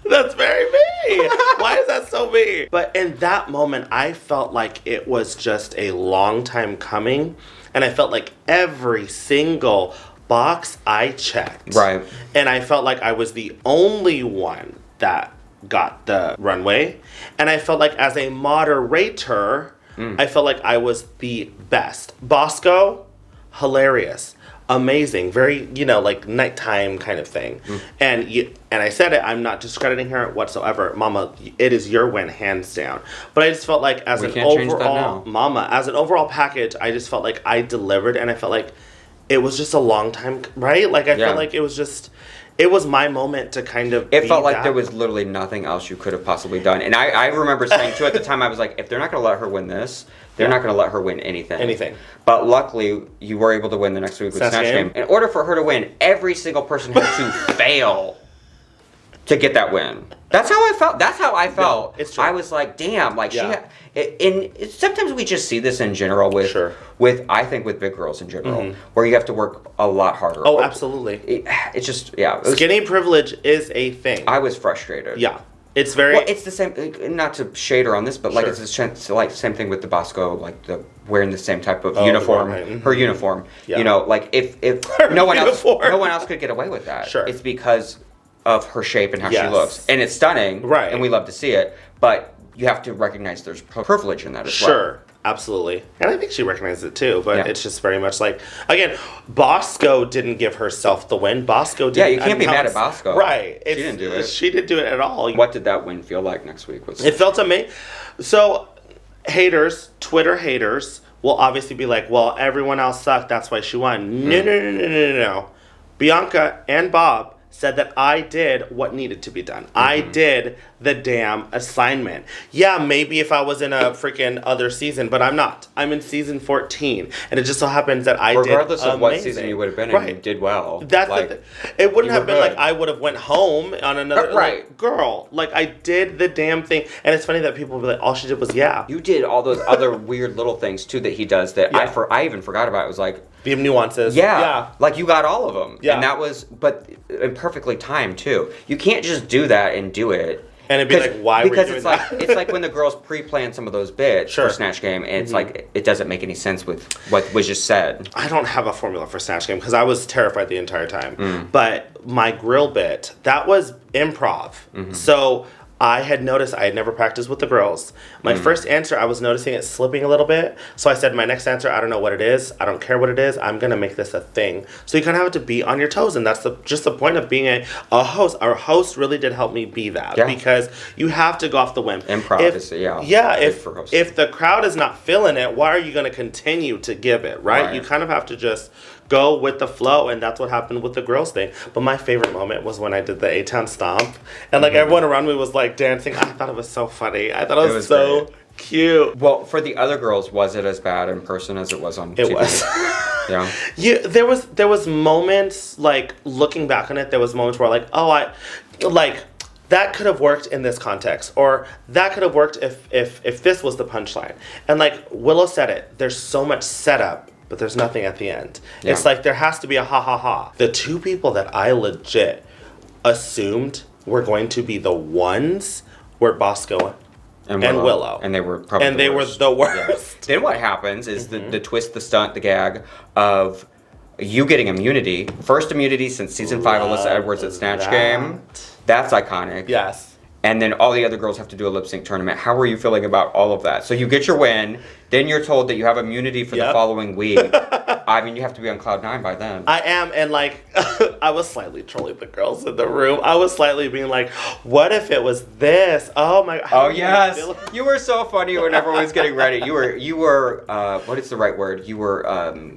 that's very me. Why is that so me? But in that moment, I felt like it was just a long time coming. And I felt like every single box I checked.
Right.
And I felt like I was the only one that got the runway. And I felt like as a moderator, I felt like I was the best. Bosco, hilarious. Amazing, very like nighttime kind of thing, and I said it. I'm not discrediting her whatsoever, Mama. It is your win, hands down. But I just felt like as an overall package, I just felt like I delivered, and I felt like it was just a long time, right? Like I felt like it was my moment to kind of.
It felt like there was literally nothing else you could have possibly done, and I remember saying too at the time, I was like, if they're not going to let her win this. They're not going to let her win anything. But luckily, you were able to win the next week with Snatch Game. In order for her to win, every single person had to fail to get that win. That's how I felt. Yeah, it's true. I was like, damn. Sometimes we just see this in general with I think with big girls in general, where you have to work a lot harder.
Oh, absolutely.
It's just,
Skinny privilege is a thing.
I was frustrated.
Yeah. It's very...
Well, it's the same... Not to shade her on this, but it's the same thing with the Bosco, wearing the same type of uniform. Right. Her uniform. Yeah. If no one else could get away with that.
Sure.
It's because of her shape and how she looks. And it's stunning.
Right.
And we love to see it. But you have to recognize there's privilege in that as well.
Sure. absolutely. And I think she recognizes it too, but it's just very much like, again, Bosco didn't give herself the win. Bosco didn't.
Yeah, you can't be mad at Bosco.
Right.
She didn't do it.
She didn't do it at all.
What did that win feel like next week?
It felt amazing. So, Twitter haters will obviously be like, well, everyone else sucked, that's why she won. No. Bianca and Bob said that I did what needed to be done. I did the damn assignment. Yeah, maybe if I was in a freaking other season, but I'm not. I'm in season 14. And it just so happens that I
regardless
did
of what season you would have been in, you did well.
That's like, the thing. It wouldn't have been good. Like I would have went home on another...
Right.
Like, girl, like I did the damn thing. And it's funny that people will be like, all she did was
You did all those other weird little things, too, that he does that I even forgot about. It was like...
The nuances.
Yeah. Like, you got all of them. Yeah. And that was... But perfectly timed, too. You can't just do that and do it.
And it'd be like, why
because
were you
doing
that?
It's like when the girls pre-plan some of those bits for Snatch Game, and it's like, it doesn't make any sense with what was just said.
I don't have a formula for Snatch Game, because I was terrified the entire time. But my grill bit, that was improv. So... I had noticed I had never practiced with the girls. My first answer, I was noticing it slipping a little bit. So I said, my next answer, I don't know what it is. I don't care what it is. I'm going to make this a thing. So you kind of have to be on your toes. And that's just the point of being a host. Our host really did help me be that. Yeah. Because you have to go off the whim.
Improv is,
Yeah, if the crowd is not feeling it, why are you going to continue to give it, right? You kind of have to just... go with the flow, and that's what happened with the girls thing. But my favorite moment was when I did the A-Town stomp, and like everyone around me was like dancing. I thought it was so funny. I thought it was so great. Cute.
Well, for the other girls, was it as bad in person as it was on TV?
It was.
Yeah.
There was moments, like looking back on it, there was moments where like, that could have worked in this context, or that could have worked if this was the punchline. And like Willow said it, there's so much setup, but there's nothing at the end. Yeah. It's like there has to be a ha ha ha. The two people that I legit assumed were going to be the ones were Bosco and Willow.
And they were probably
the worst.
Yeah. Then what happens is the twist, the stunt, the gag of you getting immunity. First immunity since season 5 Alyssa Edwards at Snatch Game. That's iconic.
Yes.
And then all the other girls have to do a lip sync tournament. How are you feeling about all of that? So you get your win. Then you're told that you have immunity for the following week. I mean, you have to be on cloud 9 by then.
I am, and like, I was slightly trolling the girls in the room. I was slightly being like, what if it was this? Oh my God.
Oh yes. You were so funny when everyone was getting ready. You were what is the right word? You were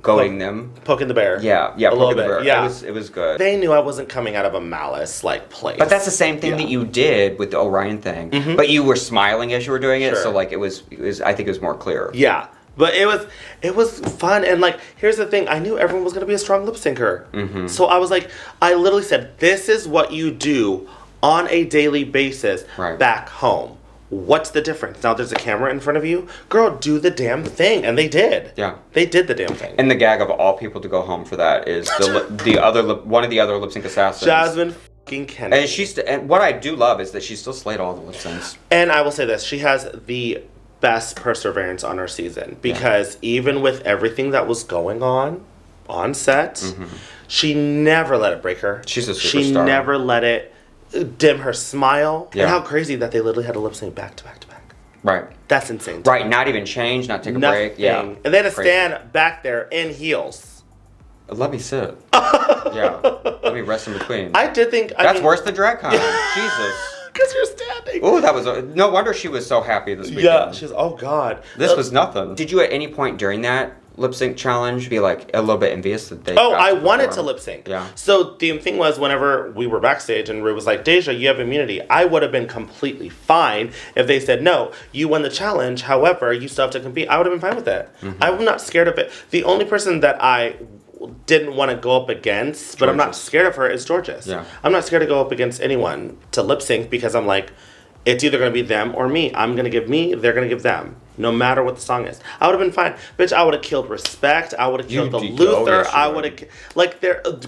goading them.
Poking the bear.
Yeah, poking the bear. Yeah. It was good.
They knew I wasn't coming out of a malice like place.
But that's the same thing that you did with the Orion thing. But you were smiling as you were doing it, so like it was I think it was more clear.
Yeah. But it was fun, and like here's the thing, I knew everyone was gonna be a strong lip syncer. So I was like, I literally said, this is what you do on a daily basis back home. What's the difference? Now there's a camera in front of you. Girl, do the damn thing. And they did.
Yeah.
They did the damn thing.
And the gag of all people to go home for that is one of the other lip sync assassins.
Jasmine fucking Kennedy.
And what I do love is that she still slayed all the lip syncs.
And I will say this, she has the best perseverance on her season, because even with everything that was going on set, she never let it break her.
She's a superstar.
She never let it dim her smile. And how crazy that they literally had to lip sync back to back to back.
Right.
That's insane.
Right, not even change, not take a break. Yeah.
And they had to stand back there in heels.
Let me sit. Yeah. Let me rest in between.
I did think...
That's worse than DragCon. Jesus.
Because you're standing.
Oh, that was... no wonder she was so happy this weekend.
Yeah, she's... Oh, God.
This was nothing. Did you at any point during that lip sync challenge be like a little bit envious that they...
I wanted to lip sync.
Yeah.
So the thing was, whenever we were backstage and Ru was like, Deja, you have immunity, I would have been completely fine if they said, no, you won the challenge, however, you still have to compete. I would have been fine with it. I'm not scared of it. The only person that I didn't want to go up against, but I'm not scared of her, is Georges.
Yeah.
I'm not scared to go up against anyone to lip sync, because I'm like, it's either going to be them or me. I'm going to give me, they're going to give them. No matter what the song is. I would have been fine. Bitch, I would have killed Respect. I would have killed the Luther. I would have... Like,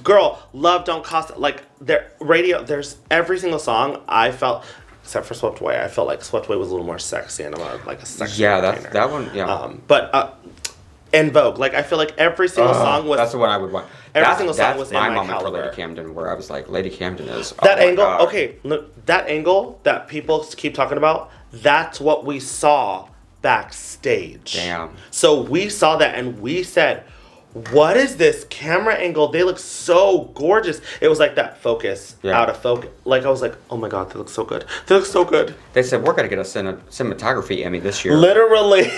girl, Love Don't Cost... Like, there's every single song I felt... Except for Swept Away. I felt like Swept Away was a little more sexy, and I'm like a sexy
that one, yeah.
But... En Vogue. Like, I feel like every single song was...
That's the one I would want.
Every single song was in my
moment
caliber.
For Lady Camden, where I was like, Lady Camden is...
That angle... Okay, look, that angle that people keep talking about, that's what we saw backstage.
Damn.
So we saw that and we said, what is this camera angle? They look so gorgeous. It was like that focus, out of focus. Like, I was like, oh my God, they look so good. They look so good.
They said, we're going to get a cinematography Emmy this year.
Literally.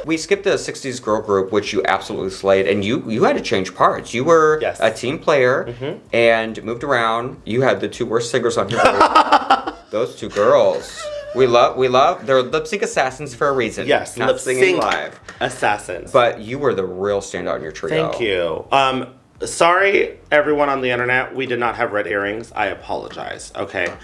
We skipped the 60s girl group, which you absolutely slayed, and you had to change parts. You were a team player and moved around. You had the two worst singers on your group. Those two girls. We love. They're lip sync assassins for a reason.
Yes,
not singing live
assassins.
But you were the real standout in your trio.
Thank you. Sorry, everyone on the internet. We did not have red earrings. I apologize. Okay.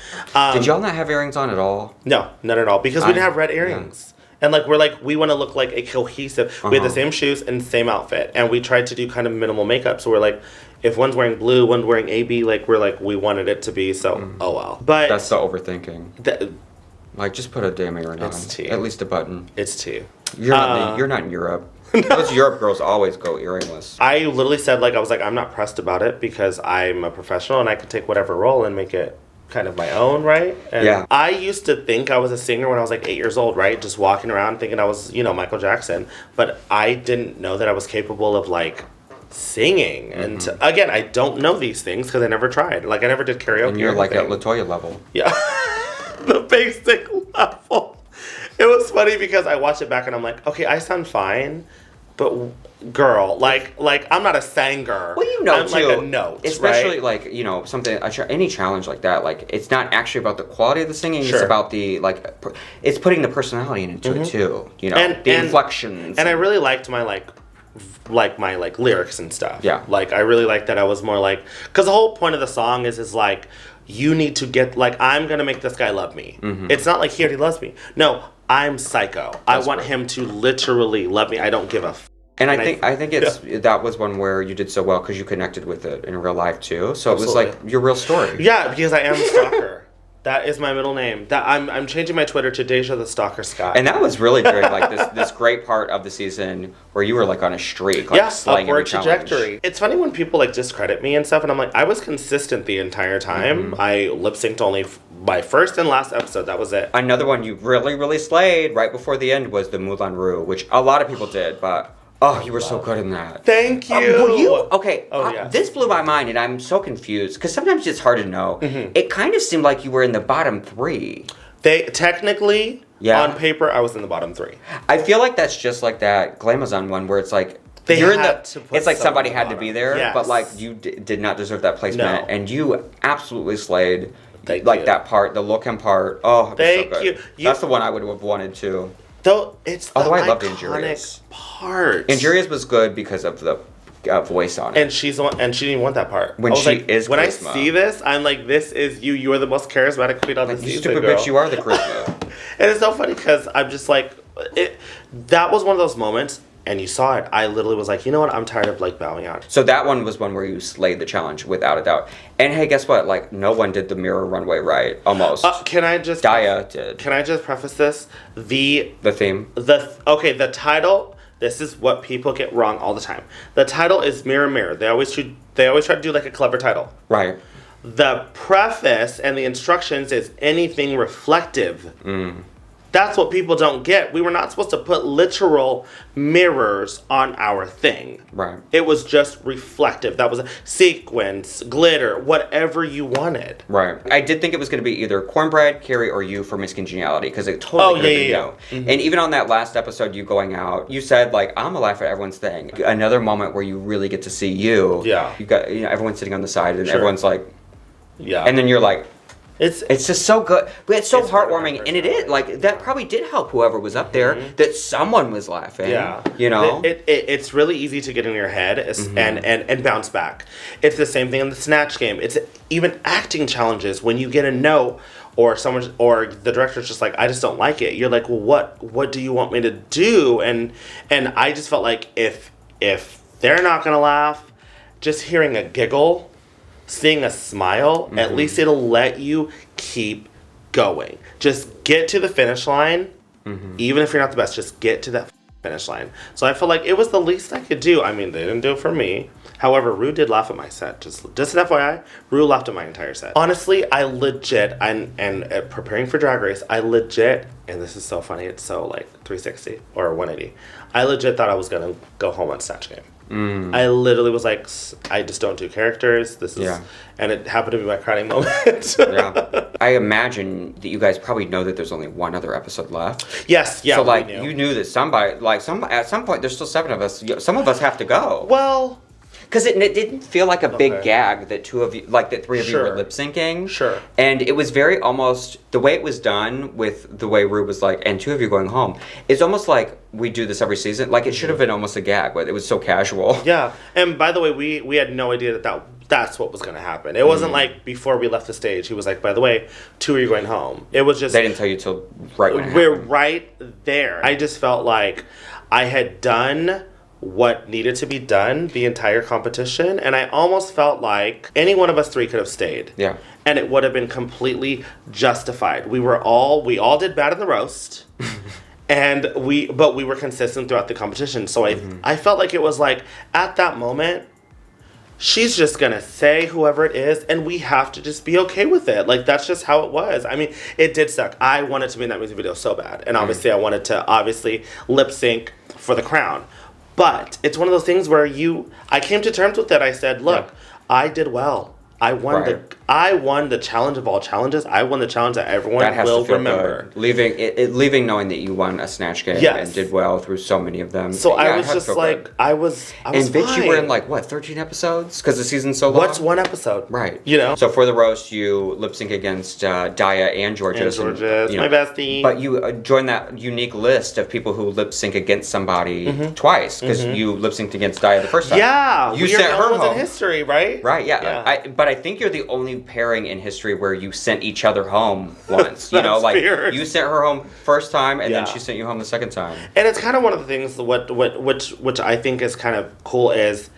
Did y'all not have earrings on at all?
No, not at all. Because we didn't have red earrings. And we want to look like a cohesive. We had the same shoes and same outfit, and we tried to do kind of minimal makeup. So we're like, if one's wearing blue, one's wearing AB, we wanted it to be. So oh well. But
that's the overthinking. Just put a damn earring on. At least a button.
It's tea.
You're not in Europe. Those Europe girls always go earringless.
I literally said I was like, I'm not pressed about it because I'm a professional and I can take whatever role and make it kind of my own, right? And I used to think I was a singer when I was 8 years old, right? Just walking around thinking I was, Michael Jackson. But I didn't know that I was capable of singing. And again, I don't know these things because I never tried. I never did karaoke.
And you're at LaToya level.
Yeah. The basic level. It was funny because I watched it back and I'm like, okay, I sound fine, but girl, I'm not a singer.
Well,
I'm
too,
a note,
especially right? Something any challenge like that. It's not actually about the quality of the singing. It's about the it's putting the personality into it too. And the inflections.
And I really liked my my lyrics and stuff.
Yeah.
I really liked that I was more because the whole point of the song is you need to get I'm gonna make this guy love me. It's not he already loves me. No, I'm psycho. I want him to literally love me. I don't give a
and I think it's that was one where you did so well because you connected with it in real life too. So Absolutely. It was your real story.
Yeah, because I am a stalker. That is my middle name. That I'm changing my Twitter to Deja the Stalker Skye.
And that was really during this great part of the season where you were on a streak, slaying
upward trajectory. It's funny when people discredit me and stuff, and I'm I was consistent the entire time. I lip synced only my first and last episode. That was it.
Another one you really, really slayed right before the end was the Moulin Rouge, which a lot of people did, but. Oh, you were so good in that.
Thank you.
Were you? Okay. This blew my mind, and I'm so confused because sometimes it's hard to know. It kind of seemed like you were in the bottom 3.
They technically, on paper, I was in the bottom 3.
I feel like that's just like that Glamazon one where it's you're in the. It's somebody had to be there, but you did not deserve that placement, and you absolutely slayed. That part, the Lookham part. Oh, it was so good. That's the one I would have wanted to.
Though it's the
I loved Injurious
part.
Injurious was good because of the voice on it,
and she's the one, and she didn't want that part.
When
when I see this, I'm this is you. You are the most charismatic queen on the season,
stupid
girl.
Bitch. You are the charisma.
And it's so funny because I'm just that was one of those moments. And you saw it. I literally was you know what? I'm tired of bowing out.
So that one was one where you slayed the challenge without a doubt. And hey, guess what? No one did the Mera runway right. Almost.
Can I just?
Daya did.
Can I just preface this? The
theme.
The title. This is what people get wrong all the time. The title is Mera Mera. They always try to do a clever title.
Right.
The preface and the instructions is anything reflective. That's what people don't get. We were not supposed to put literal mirrors on our thing.
Right.
It was just reflective. That was a sequence, glitter, whatever you wanted.
Right. I did think it was going to be either Cornbread, Carrie, or you for Miss Congeniality because it totally could have been you. And even on that last episode, you going out, you said I'm gonna laugh at everyone's thing. Another moment where you really get to see you.
Yeah.
You got everyone sitting on the side and everyone's
yeah.
And then you're it's just so good. But it's so heartwarming, and it is that probably did help whoever was up there that someone was laughing.
Yeah, it's really easy to get in your head and bounce back. It's the same thing in the Snatch Game. It's even acting challenges when you get a no or someone or the director's just I just don't like it. You're well, what do you want me to do? And I just felt if they're not gonna laugh, just hearing a giggle. Seeing a smile, at least it'll let you keep going. Just get to the finish line, even if you're not the best. Just get to that finish line. So I felt like it was the least I could do. I mean, they didn't do it for me. However, Ru did laugh at my set. Just an FYI, Ru laughed at my entire set. Honestly, I legit, and preparing for Drag Race, I legit, and this is so funny, it's so like 360 or 180. I legit thought I was going to go home on Snatch Game. I literally was like, I just don't do characters. This is, and it happened to be my crying moment.
I imagine that you guys probably know that there's only one other episode left.
Yes, yeah.
So like, you knew that somebody, like at some point, there's still 7 of us. Some of us have to go.
Well,
because it didn't feel like a big gag that 2 of you, like that 3 of you were lip syncing.
Sure.
And it was very almost, the way it was done with the way Ru was like, and 2 of you going home, it's almost like we do this every season. Like it should have been almost a gag, but it was so casual.
Yeah. And by the way, we had no idea that's what was going to happen. It wasn't like before we left the stage, he was like, by the way, 2 of you going home. It was just.
They didn't tell you till right when it
We're
happened.
right there. I just felt like I had done what needed to be done the entire competition, and I almost felt like any one of us 3 could have stayed.
Yeah.
And it would have been completely justified. We all did bad in the roast. But we were consistent throughout the competition. So I felt like it was like at that moment, she's just gonna say whoever it is, and we have to just be okay with it. Like that's just how it was. I mean, it did suck. I wanted to be in that music video so bad, and obviously I wanted to lip sync for the crown. But it's one of those things where I came to terms with it. I said, look, I did well. I won the challenge of all challenges. I won the challenge that everyone will remember.
Good. Leaving knowing that you won a Snatch Game and did well through so many of them.
So I was just like, good. I was
and bitch,
fine.
you were in like, what, 13 episodes? Because the season's so long?
What's one episode?
Right.
You know?
So for the roast, you lip sync against Daya and Georges.
My bestie.
But you joined that unique list of people who lip sync against somebody twice. Because you lip synced against Daya the first time.
Yeah.
You sent her home.
In history, right?
Right, yeah. But I think you're the only pairing in history where you sent each other home once. You know, like weird. You sent her home first time, and then she sent you home the second time.
And it's kind of one of the things which I think is kind of cool is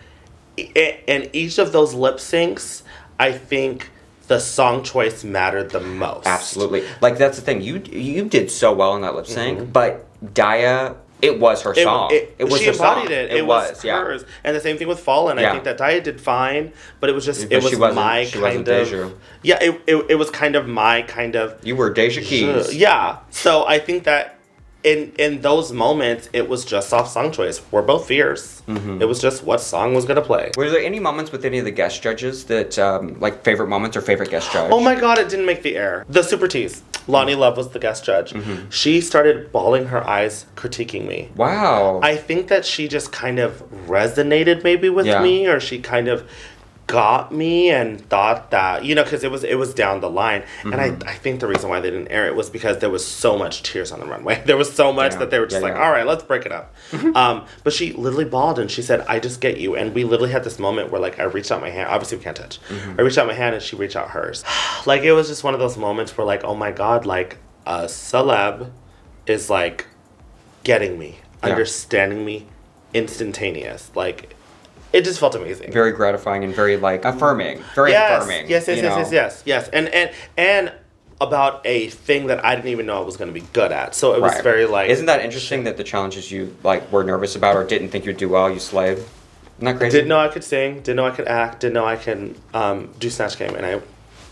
in each of those lip syncs, I think the song choice mattered the most.
Absolutely, like that's the thing. You did so well in that lip sync, but Daya. It was her song. It was her song. She embodied it.
It was hers. And the same thing with Fallen. I think that Daya did fine, but it was just, it was my kind of... Deja. Yeah, it was kind of my kind of...
You were Deja Keys.
Yeah. So I think that in those moments, it was just off song choice. We're both fierce. It was just what song was going to play.
Were there any moments with any of the guest judges that, like, favorite moments or favorite guest judge?
Oh my god, it didn't make the air. The Super Tease. Lonnie Love was the guest judge. She started bawling her eyes critiquing me.
Wow.
I think that she just kind of resonated maybe with me, or she kind of got me and thought that, you know, because it was down the line. And I think the reason why they didn't air it was because there was so much tears on the runway. There was so much that they were just all right, let's break it up. But she literally bawled and she said, I just get you. And we literally had this moment where like I reached out my hand. Obviously we can't touch. I reached out my hand and she reached out hers. Like it was just one of those moments where like, oh my God, like a celeb is like getting me, understanding me, instantaneous. Like it just felt amazing.
Very gratifying and very like affirming. Very affirming.
Yes. And about a thing that I didn't even know I was going to be good at. So it was very like...
Isn't that interesting that the challenges you like were nervous about or didn't think you'd do well, you slayed? Isn't that crazy?
Didn't know I could sing, didn't know I could act, didn't know I can do Snatch Game, and I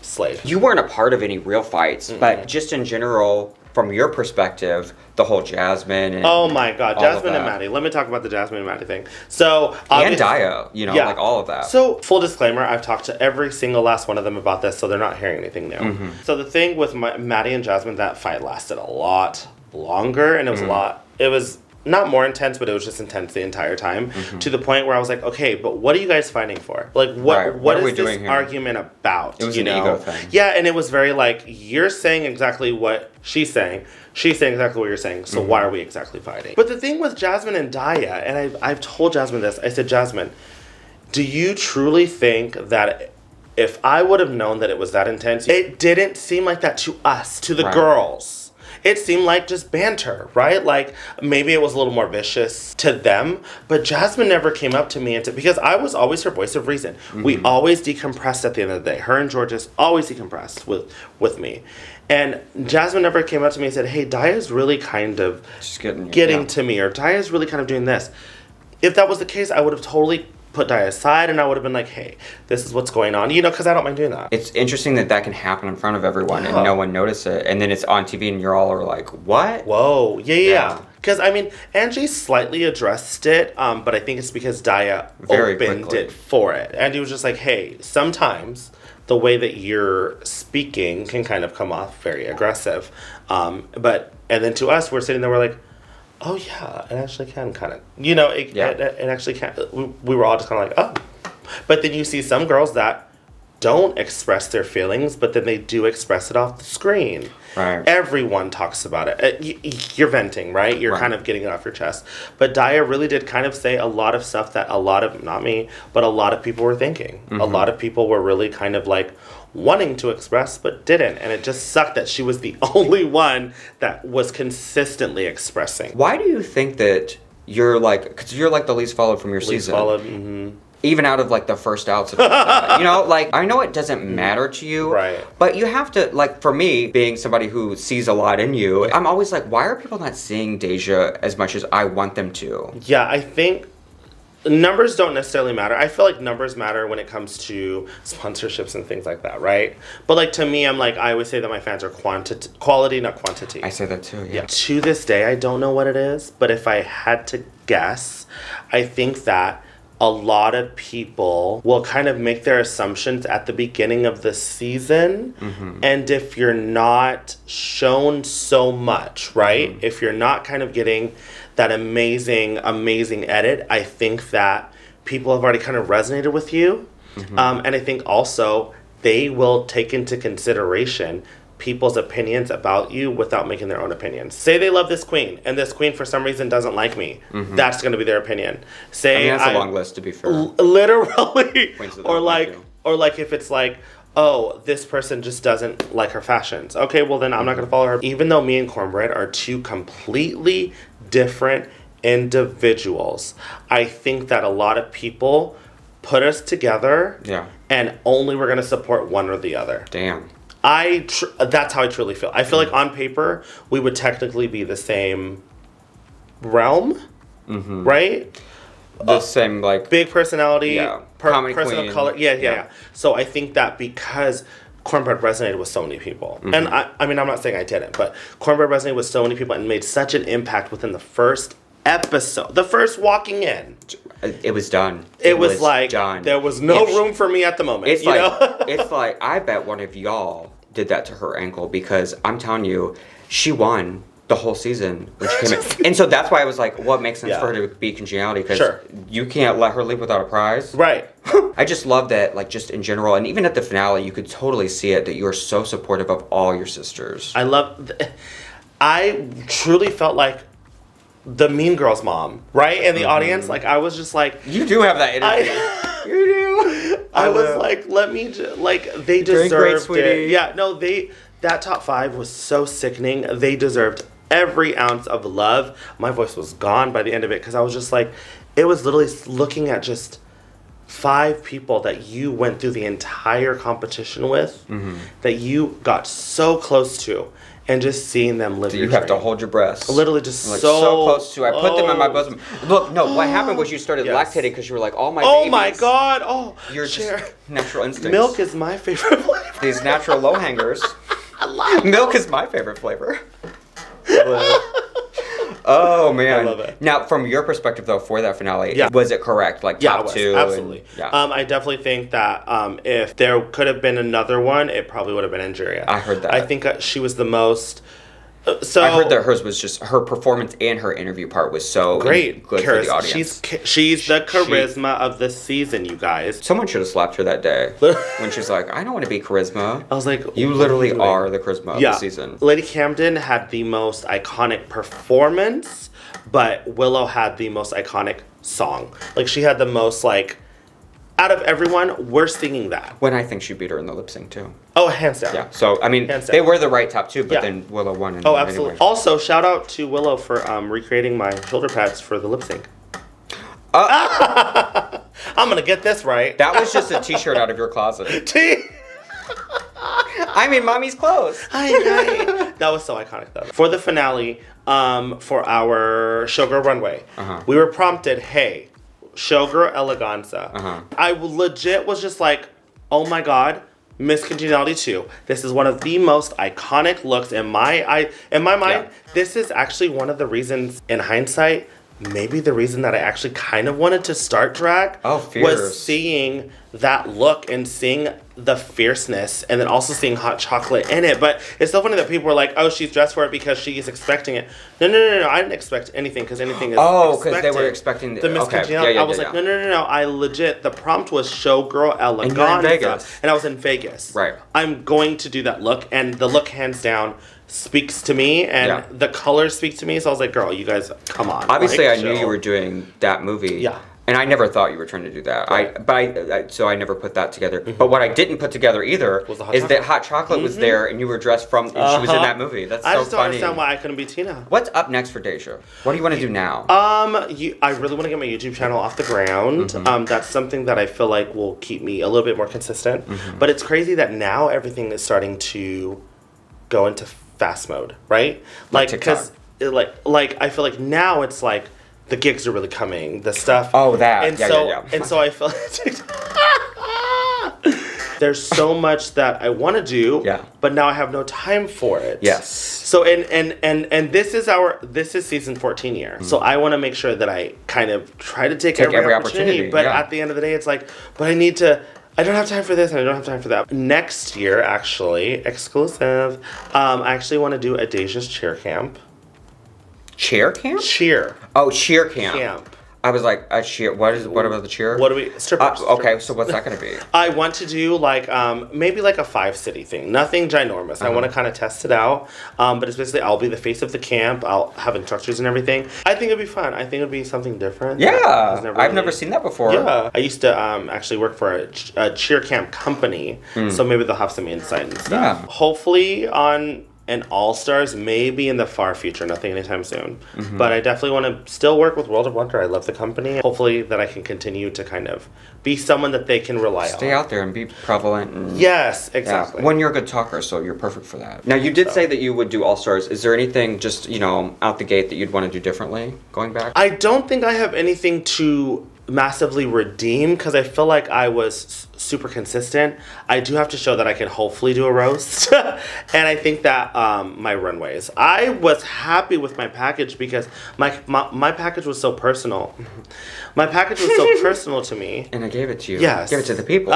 slayed.
You weren't a part of any real fights, but just in general, from your perspective, the whole Jasmine and
oh my God, Jasmine and Maddie. Let me talk about the Jasmine and Maddie thing. So
and Daya, you know, like all of that.
So full disclaimer, I've talked to every single last one of them about this, so they're not hearing anything new. So the thing with Maddie and Jasmine, that fight lasted a lot longer, and it was a lot. It was not more intense, but it was just intense the entire time, to the point where I was like, okay, but what are you guys fighting for? Like, what is this argument about?
It was an ego thing.
Yeah, and it was very like, you're saying exactly what she's saying. She's saying exactly what you're saying, so why are we exactly fighting? But the thing with Jasmine and Daya, and I've told Jasmine this, I said, Jasmine, do you truly think that if I would have known that it was that intense, it didn't seem like that to us, to the girls. it seemed like just banter, right? Like, maybe it was a little more vicious to them, but Jasmine never came up to me because I was always her voice of reason. Mm-hmm. We always decompressed at the end of the day. Her and Georges always decompressed with me. And Jasmine never came up to me and said, hey, Daya's really kind of just getting to me, or Daya's really kind of doing this. If that was the case, I would have totally put Daya aside, and I would have been like, hey, this is what's going on, because I don't mind doing that.
It's interesting that can happen in front of everyone and no one notices it, and then it's on TV and you're all are like, what?
Whoa, yeah. Because, Angie slightly addressed it, but I think it's because Daya opened it for it. Angie was just like, hey, sometimes the way that you're speaking can kind of come off very aggressive. And then to us, we're sitting there, we're like, oh yeah, it actually can kind of, it actually can. We were all just kind of like, oh. But then you see some girls that don't express their feelings, but then they do express it off the screen.
Right.
Everyone talks about it. You're venting, right? You're kind of getting it off your chest. But Daya really did kind of say a lot of stuff that a lot of, not me, but a lot of people were thinking. Mm-hmm. A lot of people were really kind of like wanting to express but didn't, and it just sucked that she was the only one that was consistently expressing.
Why do you think that you're like, because you're like the least followed from your season,
mm-hmm.
even out of like the first outs of I know it doesn't matter to you,
right?
But you have to, like, for me, being somebody who sees a lot in you, I'm always like, why are people not seeing Deja as much as I want them to?
Yeah, I think numbers don't necessarily matter. I feel like numbers matter when it comes to sponsorships and things like that, right? But like, to me, I'm like, I always say that my fans are quality, not quantity.
I say that too, yeah.
To this day, I don't know what it is, but if I had to guess, I think that a lot of people will kind of make their assumptions at the beginning of the season. Mm-hmm. And if you're not shown so much, right? Mm-hmm. If you're not kind of getting that amazing edit, I think that people have already kind of resonated with you. Mm-hmm. And I think also they will take into consideration people's opinions about you without making their own opinions. Say they love this queen, and this queen for some reason doesn't like me. Mm-hmm. That's going to be their opinion. Say
that's a long list, to be fair.
Literally. or like if it's like, oh, this person just doesn't like her fashions. Okay, well then I'm not going to follow her. Even though me and Cornbread are two completely different individuals, I think that a lot of people put us together, and only we're going to support one or the other.
Damn.
That's how I truly feel. I feel like on paper we would technically be the same realm, right?
The same, like,
big personality,
comedy
person
queen.
of color. Yeah. So I think that because Cornbread resonated with so many people, and I'm not saying I didn't, but Cornbread resonated with so many people and made such an impact within the first episode, the first walking in.
It was done.
It was like done. There was no room for me at the moment.
It's it's like, I bet one of y'all did that to her ankle, because I'm telling you, she won the whole season when she came in. And so that's why I was like, what makes sense for her to be congeniality, because you can't let her leave without a prize.
Right.
I just love that, like, just in general, and even at the finale, you could totally see it, that you are so supportive of all your sisters.
I truly felt like the Mean Girls mom, right? In the audience, like, I was just like...
You do have that energy. You do.
I was like, let me... they deserved it. Yeah, no, that top 5 was so sickening. They deserved every ounce of love. My voice was gone by the end of it, because I was just like... It was literally looking at just 5 people that you went through the entire competition with, that you got so close to. And just seeing them live.
You have to hold your breath.
Literally, just
like, so close to. I put them in my bosom. Look, no. What happened was you started lactating because you were like, "Oh my babies."
Oh my god! Oh,
your natural instincts.
Milk is my favorite flavor.
These natural low hangers.
I love
milk is my favorite flavor. Oh man!
I love it.
Now, from your perspective, though, for that finale, was it correct? Like top 2?
Absolutely. I definitely think that if there could have been another one, it probably would have been Angeria.
I heard that.
I think she was the most. So
I heard that hers was just her performance, and her interview part was so
great,
good for the audience.
She's the charisma of the season, you guys.
Someone should have slapped her that day when she's like, "I don't want to be charisma."
I was like,
"You literally are the charisma of the season."
Lady Camden had the most iconic performance, but Willow had the most iconic song. Like, she had the most, like, out of everyone, we're singing that.
When I think she beat her in the lip sync too.
Oh, hands down.
Yeah. So I mean, they were the right top two, but then Willow won.
Absolutely. Anyway. Also, shout out to Willow for recreating my shoulder pads for the lip sync. I'm gonna get this right.
That was just a T-shirt out of your closet. I mean, mommy's clothes.
That was so iconic, though. For the finale, for our Showgirl Runway, we were prompted, hey, Showgirl Eleganza. I legit was just like, oh my God, Miss Congeniality 2. This is one of the most iconic looks in my mind. Yeah. This is actually one of the reasons, in hindsight, maybe the reason that I actually kind of wanted to start drag was seeing that look and seeing the fierceness and then also seeing hot chocolate in it. But it's so funny that people were like, oh, she's dressed for it because she's expecting it. No. I didn't expect anything because anything is
because they were expecting
the Miss Congeniality. I was like, no. I legit, the prompt was Showgirl Eleganza. And you're in Vegas. And I was in Vegas.
Right.
I'm going to do that look. And the look, hands down, speaks to me, and the colors speak to me. So I was like, girl, you guys, come on.
Obviously, I knew you were doing that movie.
Yeah.
And I never thought you were trying to do that.
Right.
So I never put that together. But what I didn't put together either is that hot chocolate was there, and you were dressed from. And she was in that movie. That's so funny.
I just don't understand why I couldn't be Tina.
What's up next for Deja? What do you want to do now?
I really want to get my YouTube channel off the ground. That's something that I feel like will keep me a little bit more consistent. But it's crazy that now everything is starting to go into fast mode, right? Like because like I feel like now it's like the gigs are really coming, the stuff.
Oh, that.
And so I feel there's so much that I want to do, but now I have no time for it.
Yes.
So and this is season 14 year. So I want to make sure that I kind of try to take every opportunity. But at the end of the day, it's like, but I don't have time for this and I don't have time for that. Next year, actually, exclusive, I actually want to do a Deja's cheer camp.
Cheer camp?
Cheer.
Oh, cheer camp. I was like, a cheer. What about the cheer?
What do we? Strippers.
Okay, so what's that going to be?
I want to do like maybe like a 5-city thing. Nothing ginormous. I want to kind of test it out. But it's basically I'll be the face of the camp. I'll have instructors and everything. I think it'd be fun. I think it'd be something different.
Yeah, I've never seen that before.
Yeah, I used to actually work for a cheer camp company, so maybe they'll have some insight and stuff. Yeah. Hopefully on an All-Stars, maybe in the far future, nothing anytime soon. But I definitely want to still work with World of Wonder. I love the company. Hopefully that I can continue to kind of be someone that they can rely on.
Stay out there and be prevalent. And,
yes, exactly.
When you're a good talker, so you're perfect for that. Now, you did say that you would do All-Stars. Is there anything just, out the gate that you'd want to do differently going back?
I don't think I have anything to massively redeem because I feel like I was super consistent. I do have to show that I can hopefully do a roast. And I think that my runways. I was happy with my package because my package was so personal. My package was so personal to me.
And I gave it to you.
Yes.
Give it to the people.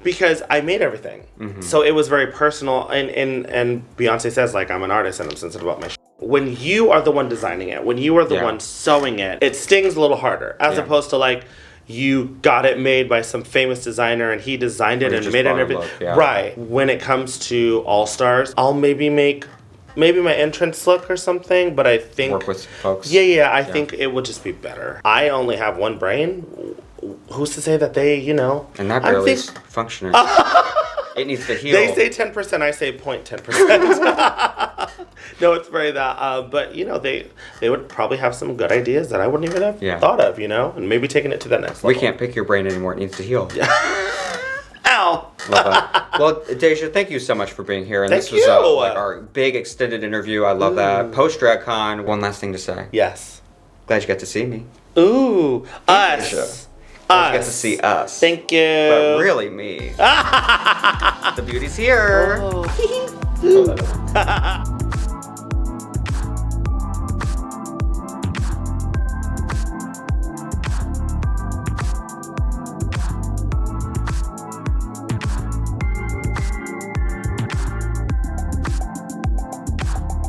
Because I made everything. So it was very personal. And Beyonce says, like, I'm an artist and I'm sensitive about my shit. When you are the one designing it, when you are the one sewing it, it stings a little harder. As opposed to, like, you got it made by some famous designer and he designed it and made it and everything. Right. When it comes to All-Stars, I'll maybe make my entrance look or something, but I think...
Work with folks.
Yeah, I think it would just be better. I only have one brain. Who's to say that they,
And that barely is functioning. It needs to heal.
They say 10%, I say 0.10%. No, it's very that. But, they would probably have some good ideas that I wouldn't even have thought of, and maybe taking it to that next level.
We can't pick your brain anymore. It needs to heal.
Yeah. Ow.
Love that. Well, Deja, thank you so much for being here. And
thank
this was our big extended interview. I love that. Post-DragCon, one last thing to say.
Yes.
Glad you got to see me.
Ooh, us.
Deja. You get to see us.
Thank you.
But really me. The beauty's here.
Oh.